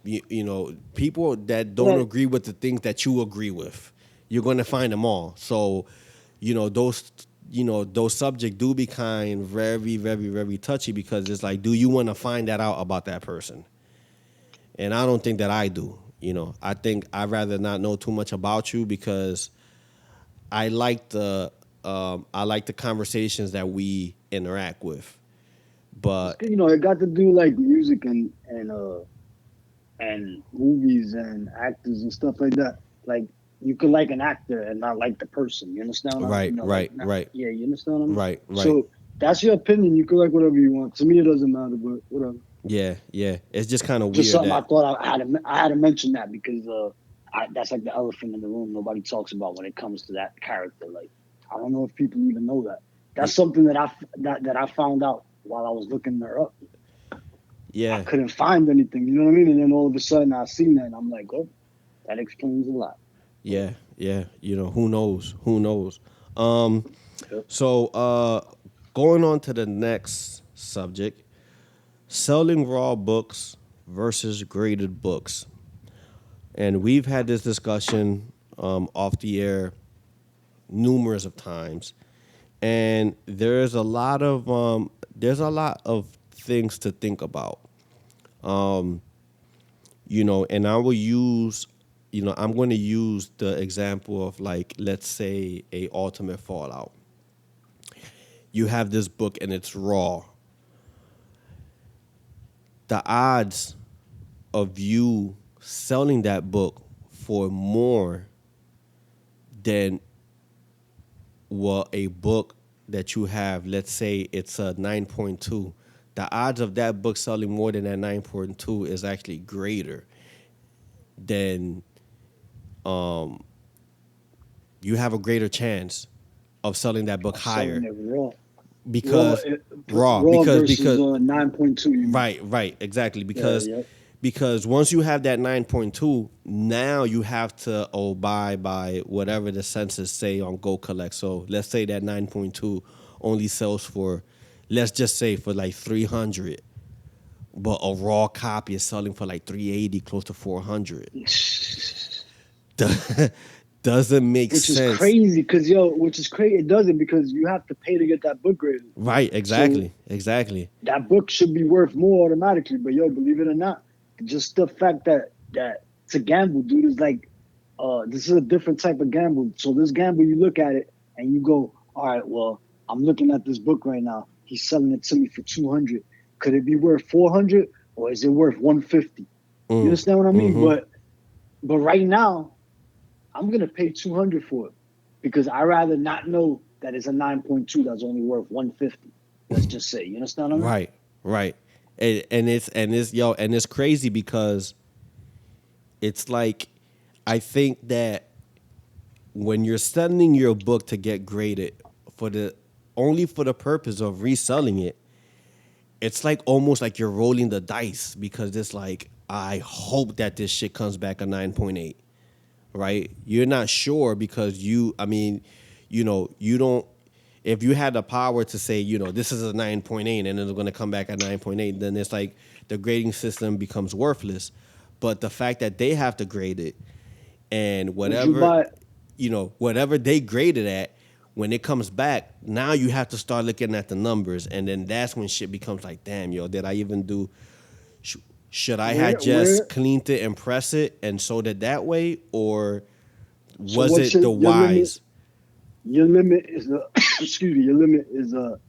people that don't Right. agree with the things that you agree with. You're going to find them all. So, those, those subjects do become very, very, very touchy because it's like, do you want to find that out about that person? And I don't think that I do. I think I'd rather not know too much about you because I like the conversations that we interact with. It's But good, it got to do like music and movies and actors and stuff like that. Like you could like an actor and not like the person. You understand what I mean? right, Like right, not, right, yeah, you understand what I mean? right, right. So that's your opinion. You could like whatever you want. To me, it doesn't matter, but whatever. Yeah, yeah. It's just kind of Just weird something I that. thought I had to mention that because that's like the elephant in the room nobody talks about when it comes to that character. Like I don't know if people even know that. That's something that I found out while I was looking her up. I Yeah, couldn't find anything, you know what I mean? And then all of a sudden I seen that and I'm like, oh, that explains a lot. So, yeah, yeah. Who knows? Who knows? Um. yep. So, going on to the next subject: selling raw books versus graded books. And we've had this discussion off the air numerous of times, and there's a lot of things to think about. And I'm going to use the example of, like, let's say a Ultimate Fallout. You have this book and it's raw. The odds of you selling that book for more than what a book that you have, let's say it's a 9.2, the odds of that book selling more than that 9.2 is actually greater than you have a greater chance of selling that book I'm selling higher it raw. Raw, because raw raw versus because 9.2, you mean? right, exactly, Yeah, because yeah. once you have that 9.2, now you have to abide by whatever the census say on Go Collect. So let's say that 9.2 only sells for, let's just say, for like 300, but a raw copy is selling for like 380, close to 400. Doesn't make Which is sense. crazy because, which is crazy. It doesn't because you have to pay to get that book graded. Right, So exactly. that book should be worth more automatically. But believe it or not, just the fact that it's a gamble, dude, is like this is a different type of gamble. So this gamble, you look at it and you go, all right, well, I'm looking at this book right now. He's selling it to me for 200. Could it be worth 400 or is it worth 150? You understand what I mean? But right now, I'm gonna pay 200 for it because I rather not know that it's a 9.2 that's only worth 150. Let's just say, you understand what I mean? Right, right. And it's crazy because it's like, I think that when you're sending your book to get graded for the only for the purpose of reselling it, it's like almost like you're rolling the dice because it's like, I hope that this shit comes back a 9.8, right? You're not sure because you don't, if you had the power to say, this is a 9.8 and it's going to come back at 9.8, then it's like the grading system becomes worthless. But the fact that they have to grade it, and Would you whatever buy whatever they graded at, when it comes back, now you have to start looking at the numbers, and then that's when shit becomes like, damn, did I even do? Sh- should I have where just cleaned it and pressed it and sold it that way, or so was what's it the your limit? wise? Your limit is a excuse me, your limit is a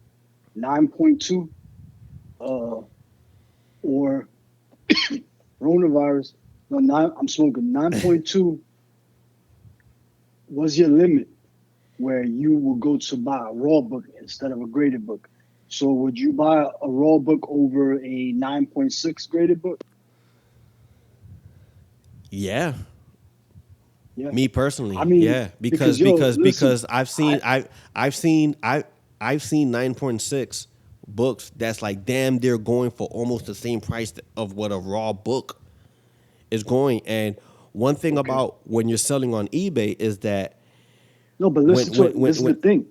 9.2 or coronavirus. No, I'm smoking 9.2 was your limit where you will go to buy a raw book instead of a graded book. So would you buy a raw book over a 9.6 graded book? Yeah, Yeah. me I personally, mean, yeah, because listen, because I've I seen I've seen 9.6 books that's like, damn, they're going for almost the same price of what a raw book is going. And one thing okay. about when you're selling on eBay is that No, but when listen to when it. when This is the when thing.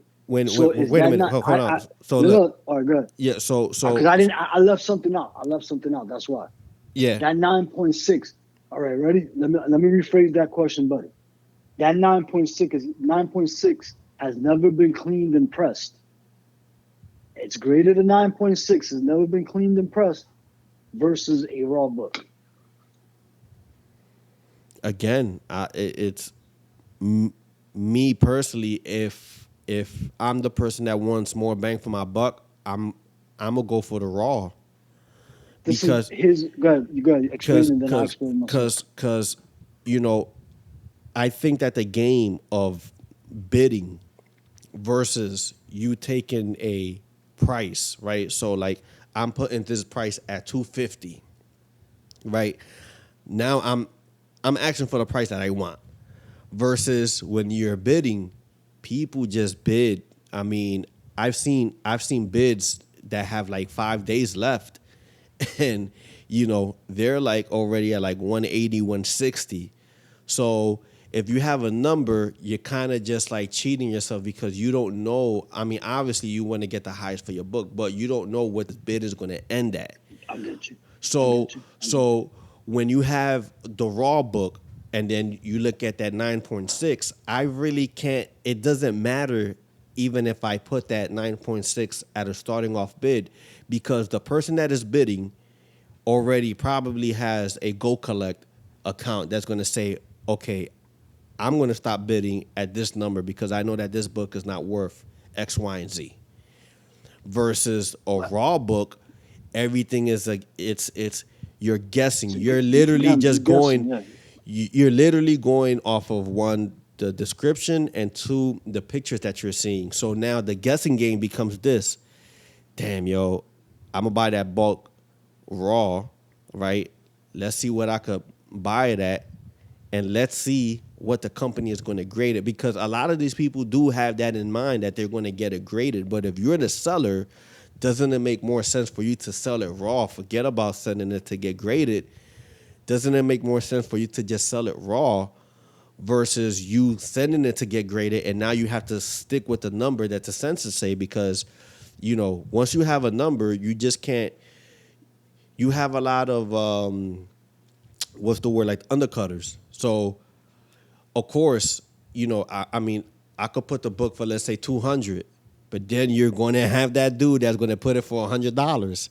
So is wait a that minute, not? hold on. So No, look, no. All right, good. yeah, Because I didn't. I left something out. I left something out. That's why. yeah, That 9.6. All right, ready? Let me rephrase that question, buddy. That 9.6 has never been cleaned and pressed. It's greater than 9.6. Has never been cleaned and pressed versus a raw book. again, it's me personally. If I'm the person that wants more bang for my buck, I'm gonna go for the raw This is because his. Go ahead. You go ahead. Explain, because and then I'll because explain myself. because you know, I think that the game of bidding versus you taking a price, right? So like I'm putting this price at 250, right? Now I'm asking for the price that I want. Versus when you're bidding, people just bid. I mean, I've seen bids that have like 5 days left, and they're like already at like 180, 160. So if you have a number, you're kind of just like cheating yourself because you don't know. I mean, obviously you want to get the highest for your book, but you don't know what the bid is going to end at. I get you. I So get you. I get you. so when you have the raw book and then you look at that 9.6, I really can't, it doesn't matter even if I put that 9.6 at a starting off bid because the person that is bidding already probably has a Go Collect account that's going to say, okay, I'm going to stop bidding at this number because I know that this book is not worth X, Y, and Z versus a What? raw book, everything is like it's you're guessing. So You're yeah, literally you just guessing. going. Yeah. You're literally going off of one the description and two the pictures that you're seeing. So now the guessing game becomes this. Damn, yo, I'm gonna buy that bulk raw, right? Let's see what I could buy it at, and let's see what the company is going to grade it because a lot of these people do have that in mind that they're going to get it graded. But if you're the seller, doesn't it make more sense for you to sell it raw? Forget about sending it to get graded. Doesn't it make more sense for you to just sell it raw versus you sending it to get graded and now you have to stick with the number that the census say because once you have a number, you just can't. You have a lot of what's the word like undercutters. So of course, I mean, I could put the book for let's say 200, but then you're going to have that dude that's going to put it for $100.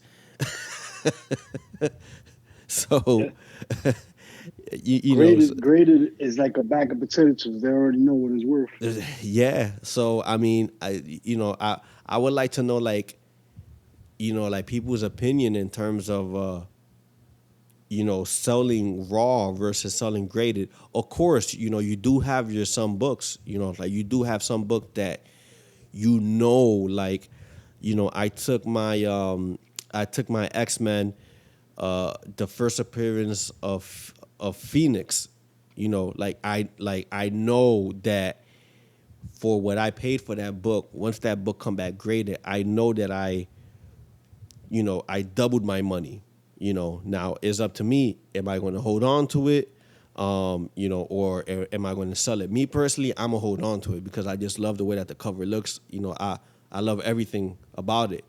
So, Yeah. you know, Graded is like a bag of potatoes. They already know what it's worth. yeah. So I mean, I would like to know like, like people's opinion in terms of selling raw versus selling graded. Of course, you do have your some books, like you do have some book that like, I took my X-Men the first appearance of Phoenix, like I know that for what I paid for that book, once that book come back graded, I know that I doubled my money. Now it's up to me. Am I going to hold on to it? Or am I going to sell it? Me personally, I'm gonna hold on to it because I just love the way that the cover looks. I love everything about it.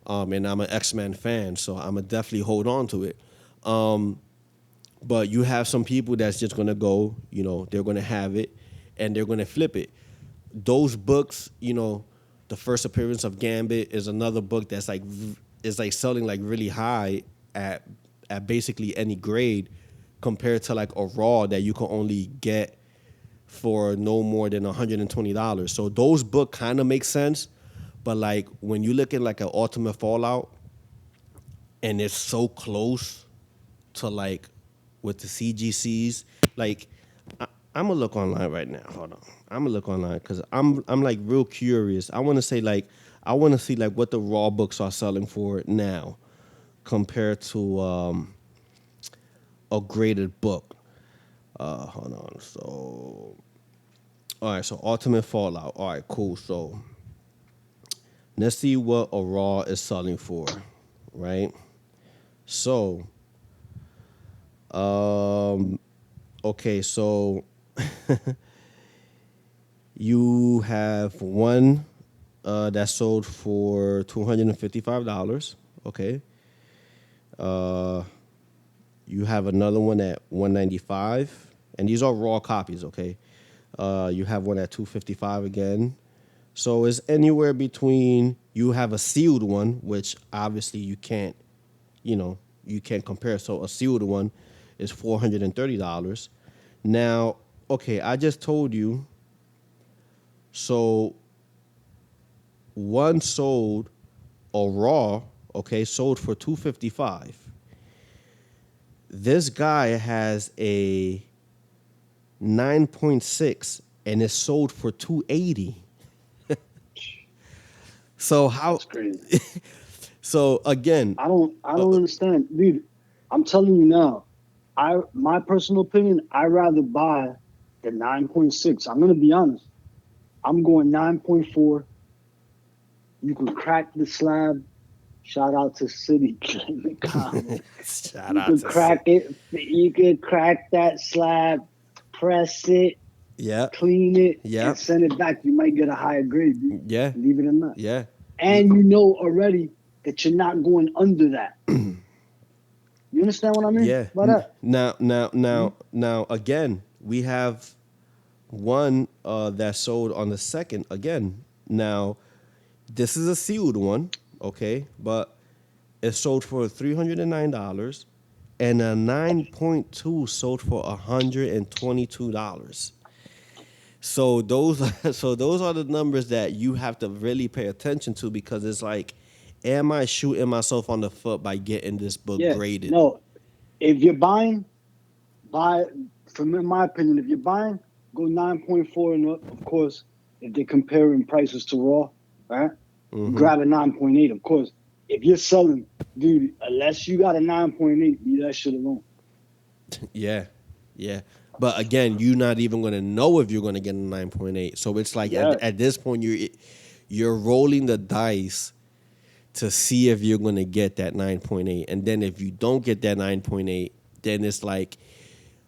And I'm an X-Men fan, so I'm gonna definitely hold on to it. But you have some people that's just gonna go, they're gonna have it and they're gonna flip it. Those books, the first appearance of Gambit is another book that's like is like selling like really high at basically any grade compared to like a raw that you can only get for no more than $120. So those book kind of make sense, but like when you look at like an Ultimate Fallout and it's so close to like with the CGCs, like I'm gonna look online right now. Hold on, I'm gonna look online because I'm like real curious. I want to see like what the raw books are selling for now compared to a graded book. Hold on. So, all right. So, Ultimate Fallout. All right, cool. So, let's see what a raw is selling for, right? So, okay. So, you have one that sold for $255. Okay. Uh, you have another one at 195, and these are raw copies. Okay. You have one at 255 again. So it's anywhere between. You have a sealed one, which obviously you can't compare. So a sealed one is $430. Now, okay, I just told you. So one sold a raw, okay, sold for 255. This guy has a 9.6 and it's sold for 280. So how That's crazy. so again, I don't understand, dude. I'm telling you now. My personal opinion, I'd rather buy the 9.6. I'm gonna be honest. I'm going 9.4. You can crack the slab. Shout out to City Climate Comment. shout You out could to crack it. You could crack that slab, press it, yeah, clean it, yeah, and send it back. You might get a higher grade, dude. yeah, Believe it or not. yeah. And you know already that you're not going under that. You understand what I mean Yeah. by that? Now, again, we have one that sold on the second again. Now, this is a sealed one, okay, but it sold for $309, and a 9.2 sold for $122. So those so those are the numbers that you have to really pay attention to because it's like, am I shooting myself on the foot by getting this book Yeah. graded? No. If you're buying, buy. From in my opinion, if you're buying, go 9.4 and up. Of course, if they're comparing prices to raw, right? Grab a 9.8. Of course, if you're selling, dude, unless you got a 9.8, leave that shit alone. Yeah, yeah. But again, you're not even gonna know if you're gonna get a 9.8. So it's like Yeah. at this point you're rolling the dice to see if you're gonna get that 9.8. And then if you don't get that 9.8, then it's like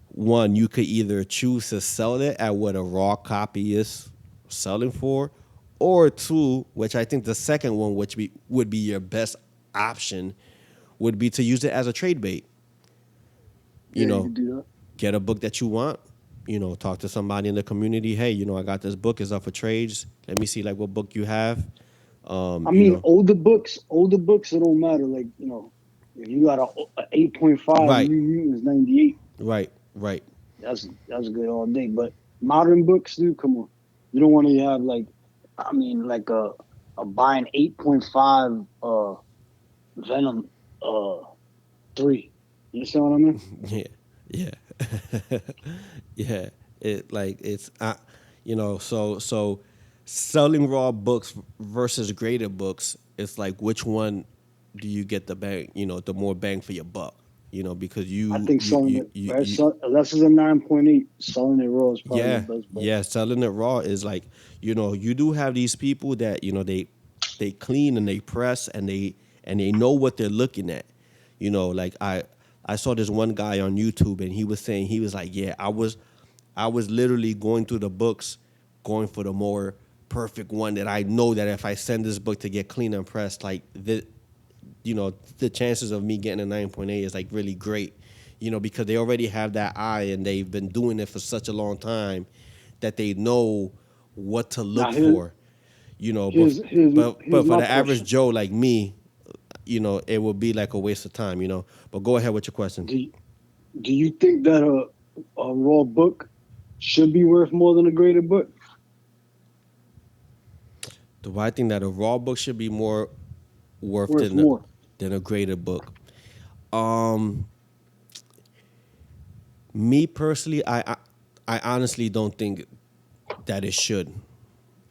one, you could either choose to sell it at what a raw copy is selling for, or two, which I think the second one, would be your best option, would be to use it as a trade bait. You Yeah, you know, can do that. get a book that you want, talk to somebody in the community. Hey, I got this book, it's up for trades. Let me see like what book you have. I You mean, know, older books, it don't matter. Like, if you got a 8.5, right, you use 98. right, right. That's good all day. But modern books, dude, come on. You don't want to have like a buying 8.5 Venom 3. You understand what I mean? Yeah, yeah, yeah. So selling raw books versus graded books, it's like which one do you get the bang, the more bang for your buck, because I you think you selling you it, you, right? you So, unless it's a 9.8, selling it raw is probably the Yeah, best bet. yeah. Selling it raw is like, you do have these people that they clean and they press and they know what they're looking at. Like I saw this one guy on YouTube and he was saying he was like, yeah, I was literally going through the books, going for the more perfect one that I know that if I send this book to get clean and pressed, like the chances of me getting a 9.8 is like really great, because they already have that eye and they've been doing it for such a long time that they know what to Now, look for, but here's for my the average question. Joe like me, it would be like a waste of time, But go ahead with your question. Do you think that a raw book should be worth more than a graded book? Do I think that a raw book should be more worth Worth than a, more. than a graded book? Um, Me personally, I honestly don't think that it should.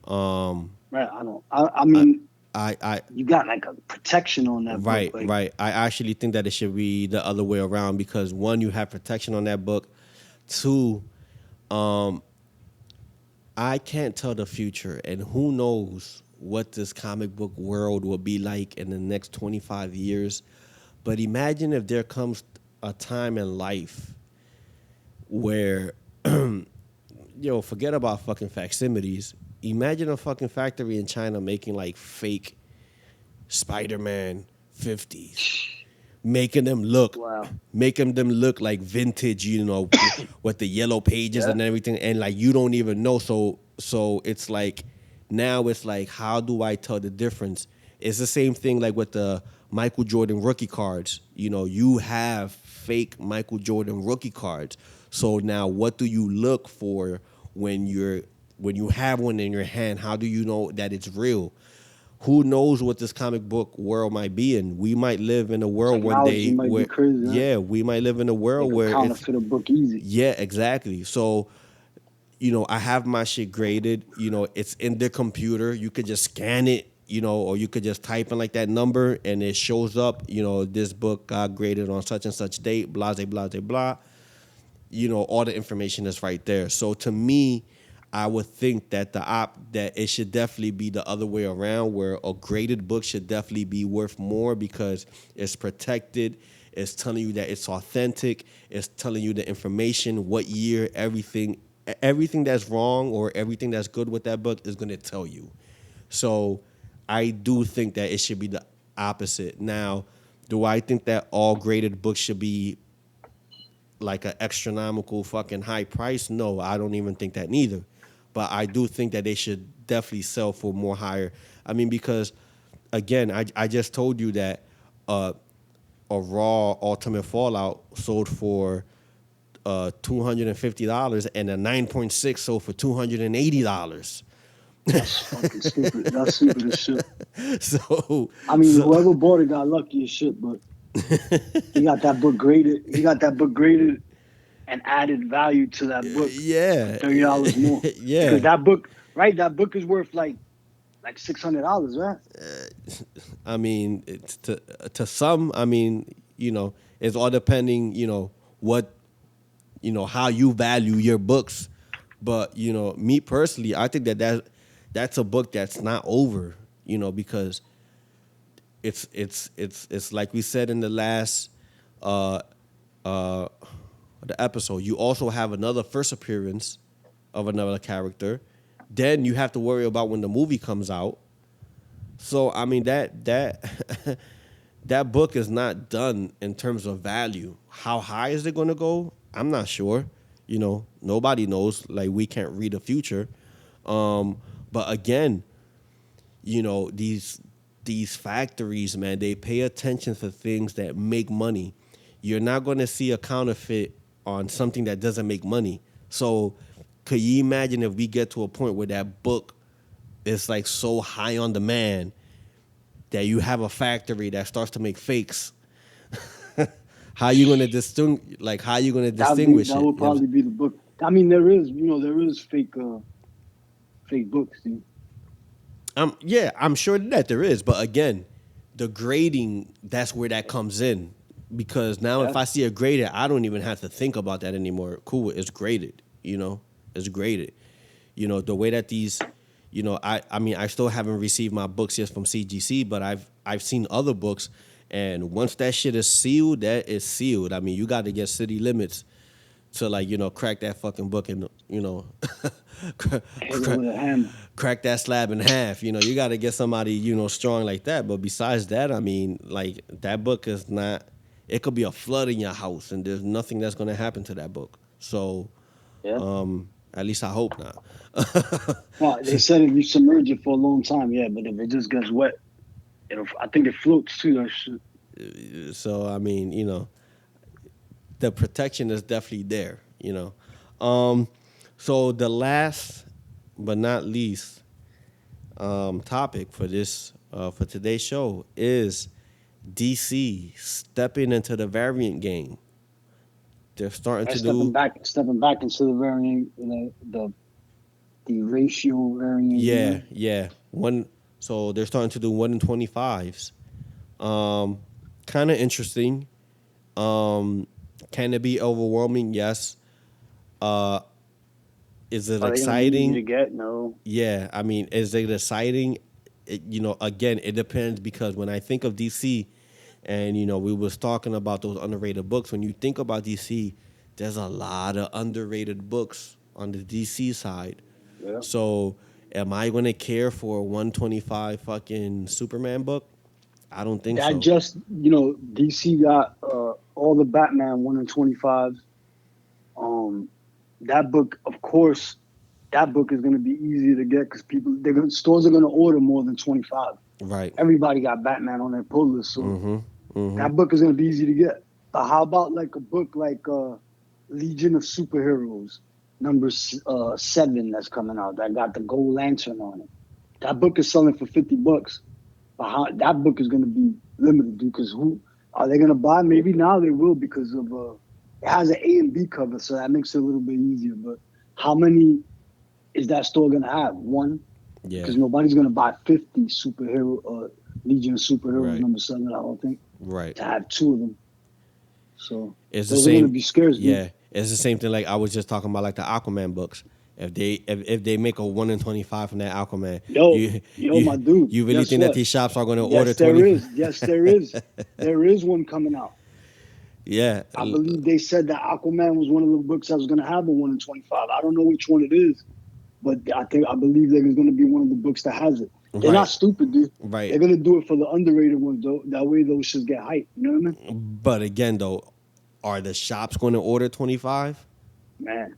Um, Right. I don't. I I, mean, I you got like a protection on that book. right, Like, right. I actually think that it should be the other way around because one, you have protection on that book. Two, um, I can't tell the future, and who knows what this comic book world will be like in the next 25 years. But imagine if there comes a time in life where, forget about fucking facsimiles. imagine a fucking factory in China making like fake Spider-Man 50s, making them look, Wow. making them look like vintage, with the yellow pages Yeah. and everything, and like you don't even know. So it's like now it's like, how do I tell the difference? It's the same thing like with the Michael Jordan rookie cards. You have fake Michael Jordan rookie cards. So now what do you look for when you have one in your hand? How do you know that it's real? Who knows what this comic book world might be in? We might live in a world one Technology day might be where, crazy, huh? yeah, we might live in a They world could where it's, counterfeit a book easy. yeah, exactly. So, I have my shit graded. It's in the computer. You could just scan it, or you could just type in like that number and it shows up, this book got graded on such and such date, blah, blah, blah, blah, blah. All the information is right there. So to me, I would think that that it should definitely be the other way around, where a graded book should definitely be worth more because it's protected. It's telling you that it's authentic. It's telling you the information, what year, everything that's wrong or everything that's good with that book is going to tell you. So I do think that it should be the opposite. Now, do I think that all graded books should be like an astronomical fucking high price? No, I don't even think that neither. But I do think that they should definitely sell for more higher. I mean, because again, I just told you that a raw Ultimate Fallout sold for $250 and a 9.6 sold for $280. That's fucking stupid. That's stupid as shit. So, I mean, so whoever bought it got lucky as shit, but he got that book graded. He got that book graded and added value to that book for yeah, $30 more. Because yeah. that book, right? That book is worth like $600, right? I mean, it's to some. I mean, it's all depending. What how you value your books. But me personally, I think that's a book that's not over. Because it's like we said in the last uh, uh, the episode. You also have another first appearance of another character. Then you have to worry about when the movie comes out. So I mean that that book is not done in terms of value. How high is it going to go? I'm not sure. Nobody knows. Like we can't read the future. But again, these factories, man, they pay attention to things that make money. You're not going to see a counterfeit on something that doesn't make money. So, could you imagine if we get to a point where that book is like so high on demand that you have a factory that starts to make fakes? How you going to How you going to distinguish That it? would probably be the book. I mean, there is fake books, dude. Yeah, I'm sure that there is, but again, the grading, that's where that comes in. Because now Yeah. if I see a graded, I don't even have to think about that anymore. Cool, it's graded, it's graded. The way that these, I mean, I still haven't received my books yet from CGC, but I've seen other books, and once that shit is sealed, that is sealed. I mean, you got to get City Limits to crack that fucking book and cra- Hit it cra- with a hammer. crack that slab in half. You got to get somebody strong like that. But besides that, I mean, like that book is not. It could be a flood in your house, and there's nothing that's gonna happen to that book. So, Yeah. at least I hope not. Well, they said if you submerge it for a long time, yeah, but if it just gets wet, I think it floats too. That shit. So I mean, the protection is definitely there. So the last but not least topic for for today's show is DC stepping into the variant game. They're starting Right, to do stepping back into the variant, the ratio variant. yeah one. So they're starting to do 1 in 25s. Kind of interesting. Can it be overwhelming? Yes. Is it Are they gonna be easy to exciting? get? No. Yeah, I mean, is it exciting? Again, it depends because when I think of DC, and we was talking about those underrated books. When you think about DC, there's a lot of underrated books on the DC side. Yeah. So am I gonna care for a 125 fucking Superman book? I don't think That so. just, DC got all the Batman 1 in 25s. That book, of course, that book is going to be easier to get because stores are going to order more than 25. Right. Everybody got Batman on their pull list, so that book is going to be easy to get. But how about like a book like Legion of Superheroes, number 7 that's coming out that got the Gold Lantern on it? That book is selling for $50. But that book is going to be limited, dude. Because who are they going to buy? Maybe now they will because of it has an A and B cover, so that makes it a little bit easier. But how many is that store going to have? One, Yeah. because nobody's going to buy 50 superhero Legion of Superheroes Right. number 7. I don't think Right. to have 2 of them. So It's the those are going same. to be scarce, dude. Yeah, it's the same thing. Like I was just talking about, like the Aquaman books. If they make a 1 in 25 from that Aquaman, Yo, my dude. you really Guess think that what? these shops are going to order Yes, 20? there is. Yes, there is. There is one coming out. Yeah, I believe they said that Aquaman was one of the books that was going to have a 1 in 25. I don't know which one it is, but I believe that it's going to be one of the books that has it. They're Right. not stupid, dude. Right. They're going to do it for the underrated ones, though. That way those should get hype. You know what I mean? But again, though, are the shops going to order 25? Man.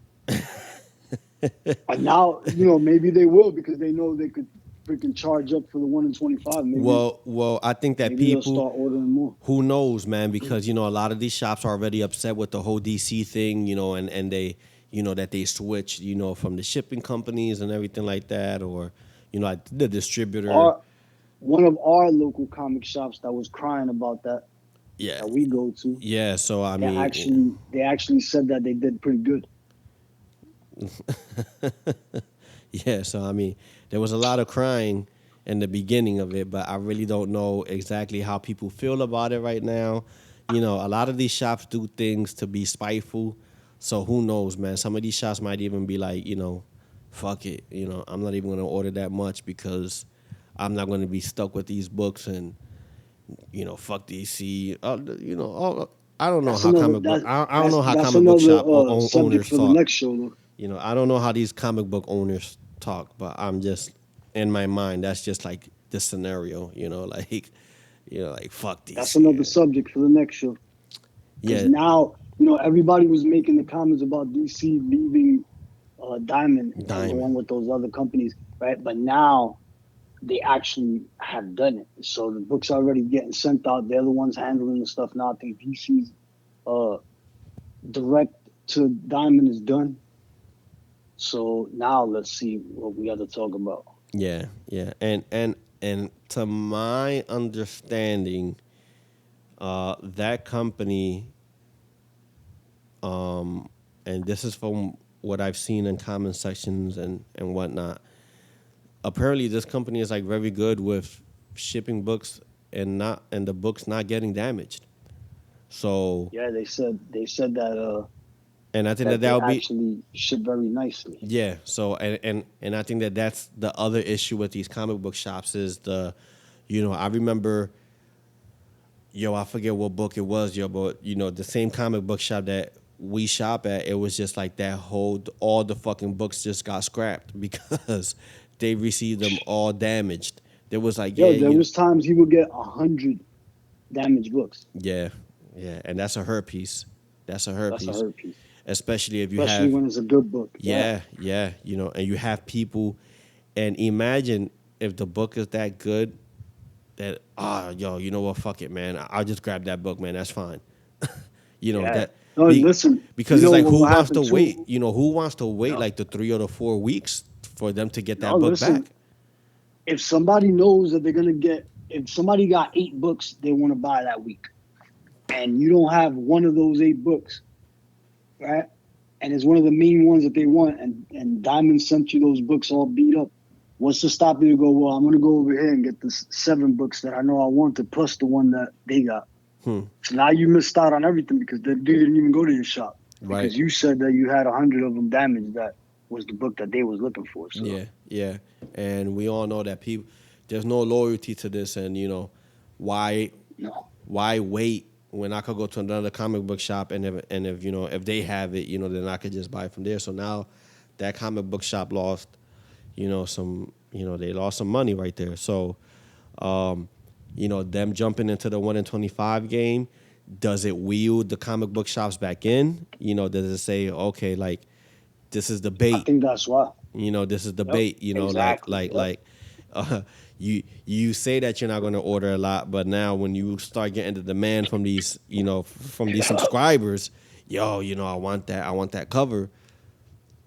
And now, maybe they will because they know they could freaking charge up for the 1 in 25. Maybe, Well, I think that maybe they'll people, start ordering more. who knows, man, because a lot of these shops are already upset with the whole DC thing, and they, that they switched, from the shipping companies and everything like that, or like the distributor. One of our local comic shops that was crying about that Yeah, that we go to. yeah. So I They mean, actually said that they did pretty good. yeah. So I mean, there was a lot of crying in the beginning of it, but I really don't know exactly how people feel about it right now. A lot of these shops do things to be spiteful, so who knows, man? Some of these shops might even be like, fuck it, I'm not even going to order that much because I'm not going to be stuck with these books and, fuck DC. I don't know how comic book. I don't know how that's comic book another shop subject owners for the talk. next show, though. I don't know how these comic book owners talk, but I'm just in my mind. That's just like the scenario, like fuck these. That's another subject for the next show. Because Yeah, now, everybody was making the comments about DC leaving Diamond and going with those other companies, right? But now they actually have done it. So the book's already getting sent out. They're the ones handling the stuff now. I think DC's direct to Diamond is done. So now let's see what we got to talk about. yeah, and to my understanding, that company, and this is from what I've seen in comment sections and whatnot. Apparently, this company is like very good with shipping books and the books not getting damaged. So Yeah, they said that and I think that that they would be actually ship very nicely. yeah. So and I think that's the other issue with these comic book shops is I remember, I forget what book it was, but the same comic book shop that we shop at, it was just like that all the fucking books just got scrapped because they received them all damaged. There was like There was times he would get 100 damaged books. yeah, and that's a hurt piece. That's a hurt piece. Especially if you Especially when it's a good book. Yeah, and you have people, and imagine if the book is that good, that you know what, fuck it, man, I'll just grab that book, man, that's fine. That. No, listen, because it's like who wants to too? wait? Who wants to wait like the 3 or the 4 weeks for them to get that book back? If somebody knows that they're gonna get, if somebody got 8 books they want to buy that week, and you don't have one of those 8 books, right? And it's one of the main ones that they want, and Diamond sent you those books all beat up. What's to stop you to go, well, I'm going to go over here and get the 7 books that I know I wanted, plus the one that they got. So now you missed out on everything because they didn't even go to your shop. Right. Because you said that you had 100 of them damaged that was the book that they was looking for. So. Yeah. And we all know that there's no loyalty to this, and, why wait when I could go to another comic book shop and if they have it, then I could just buy it from there. So now that comic book shop lost, they lost some money right there. So, them jumping into the 1 in 25 game, does it wheel the comic book shops back in? Does it say, okay, like this is the I bait? think that's why. This is the Yep. bait. Exactly. Yep. You say that you're not going to order a lot, but now when you start getting the demand from these subscribers, I want that cover.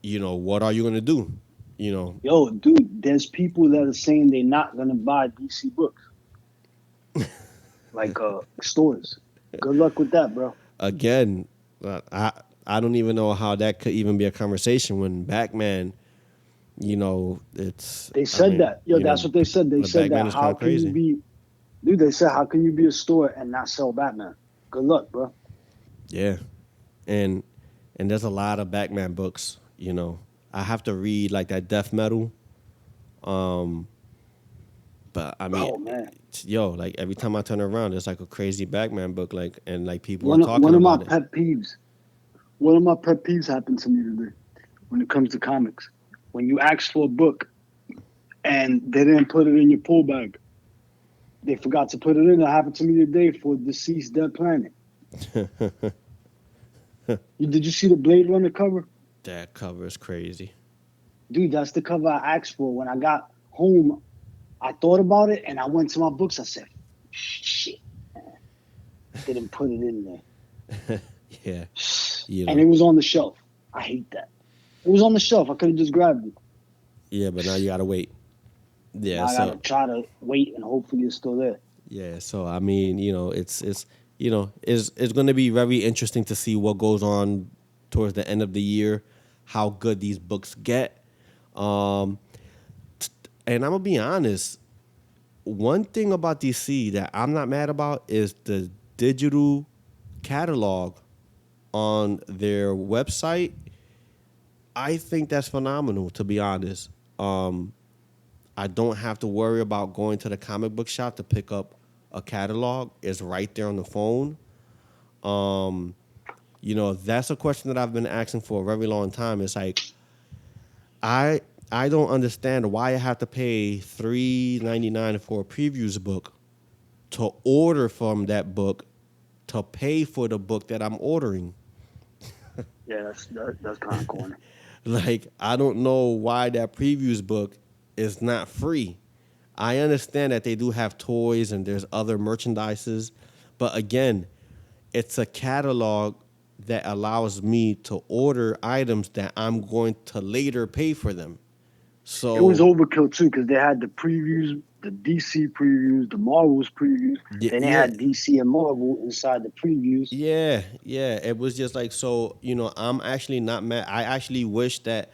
What are you going to do? Yo, dude, there's people that are saying they're not gonna buy DC books, like stores. Good luck with that, bro. Again, I don't even know how that could even be a conversation when Batman, it's. They I said mean, that. Yo, that's what they said. They the said Batman that. is kind How of can you crazy. be, dude? They said, how can you be a store and not sell Batman? Good luck, bro. Yeah, and there's a lot of Batman books. I have to read like that Death Metal. But I mean, Oh man, like every time I turn around, there's like a crazy Batman book, like and like people are one talking one of my about it. pet peeves. One of my pet peeves happened to me today when it comes to comics. When you ask for a book and they didn't put it in your pull bag, they forgot to put it in. It happened to me today for Deceased Dead Planet. Did you see the Blade Runner cover? That cover is crazy. Dude, that's the cover I asked for. When I got home, I thought about it and I went to my books. I said, shit, didn't put it in there. Yeah, And it was on the shelf. I hate that. It was on the shelf. I could have just grabbed it. Yeah, but now you gotta wait. Yeah, Now I so gotta try to wait and hopefully it's still there. yeah, so I mean, it's going to be very interesting to see what goes on towards the end of the year, how good these books get. Um, and I'm gonna be honest. One thing about DC that I'm not mad about is the digital catalog on their website. I think that's phenomenal, to be honest. I don't have to worry about going to the comic book shop to pick up a catalog. It's right there on the phone. That's a question that I've been asking for a very long time. It's like I I don't understand why I have to pay $3.99 for a previews book to order from that book to pay for the book that I'm ordering. Yeah, that's kind of corny. Like, I don't know why that previews book is not free. I understand that they do have toys and there's other merchandises, but again, it's a catalog that allows me to order items that I'm going to later pay for them. It was So, overkill too because they had the previews, the DC previews, the Marvel's previews. Then they yeah, had DC and Marvel inside the previews. yeah. It was just like, so. I'm actually not mad. I actually wish that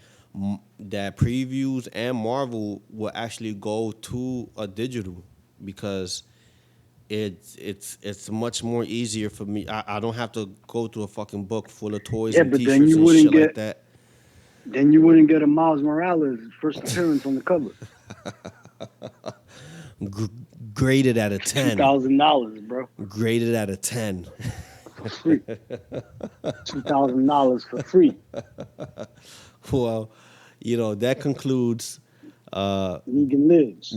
that previews and Marvel would actually go to a digital because it's much more easier for me. I don't have to go to a fucking book full of toys Yeah, and but then T-shirts you and wouldn't shit like get that. a Miles Morales first appearance on the cover. G- Graded at a 10. $2,000, bro, Graded at a 10. for free. $2,000 for free. Well, that concludes. Negan lives.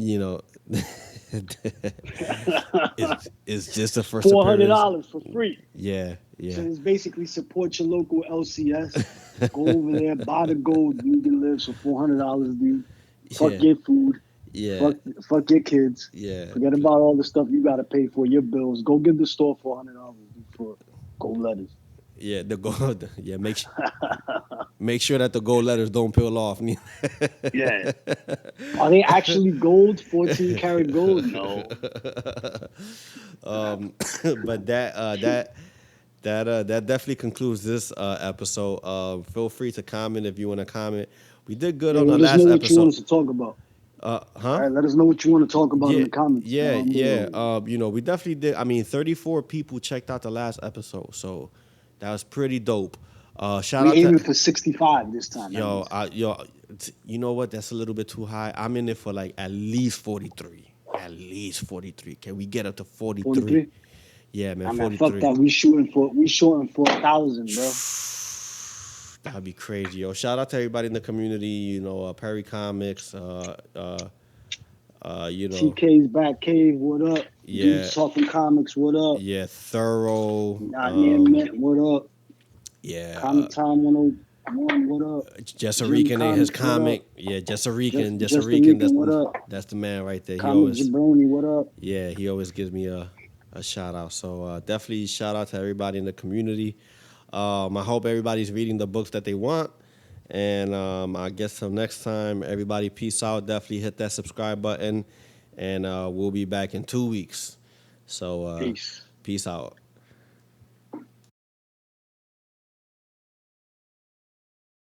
It's just a first appearance. $400 for free. Yeah, So yeah, it's basically support your local LCS. Go over there, buy the gold. Negan lives for $400, dude. Fuck yeah, your food. yeah, Fuck your kids. yeah, Forget about all the stuff you gotta pay for your bills. Go give the store $400 for gold letters. yeah. The gold. Yeah, make sure that the gold letters don't peel off. Yeah. Are they actually gold? 14 karat gold? No. But that definitely concludes this episode. Feel free to comment if you want to comment. We did good Yeah, on the let us know last what you want episode. us to talk about. All Huh? right, let us know what you want to talk about in Yeah, the comments. yeah, down yeah. below. We definitely did. I mean, 34 people checked out the last episode, so that was pretty dope. Shout We out to aiming for 65 this time. That means. you know what? That's a little bit too high. I'm in it for like at least 43. At least 43. Can we get up to 43? 43? Yeah, man, I mean, 43. fuck that. We shooting for 1,000, bro. That'd be crazy, yo. Shout out to everybody in the community. Perry Comics. You know, TK's Back Cave, what up? yeah, Dudes Talking Comics, what up? yeah, Thorough. Not Near Mint, what up? Yeah, Comic Time 101, what up? Jessa Jim Rican and his Comics, what up? comic. Yeah, Jessa Rican. Just Jessa Rican. Rican, what up? That's the man right there. He Comic always, Jabroni, what up? yeah, he always gives me a shout out. So definitely shout out to everybody in the community. I hope everybody's reading the books that they want. And I guess till next time, everybody, peace out. Definitely hit that subscribe button. And we'll be back in 2 weeks. So Peace. peace out.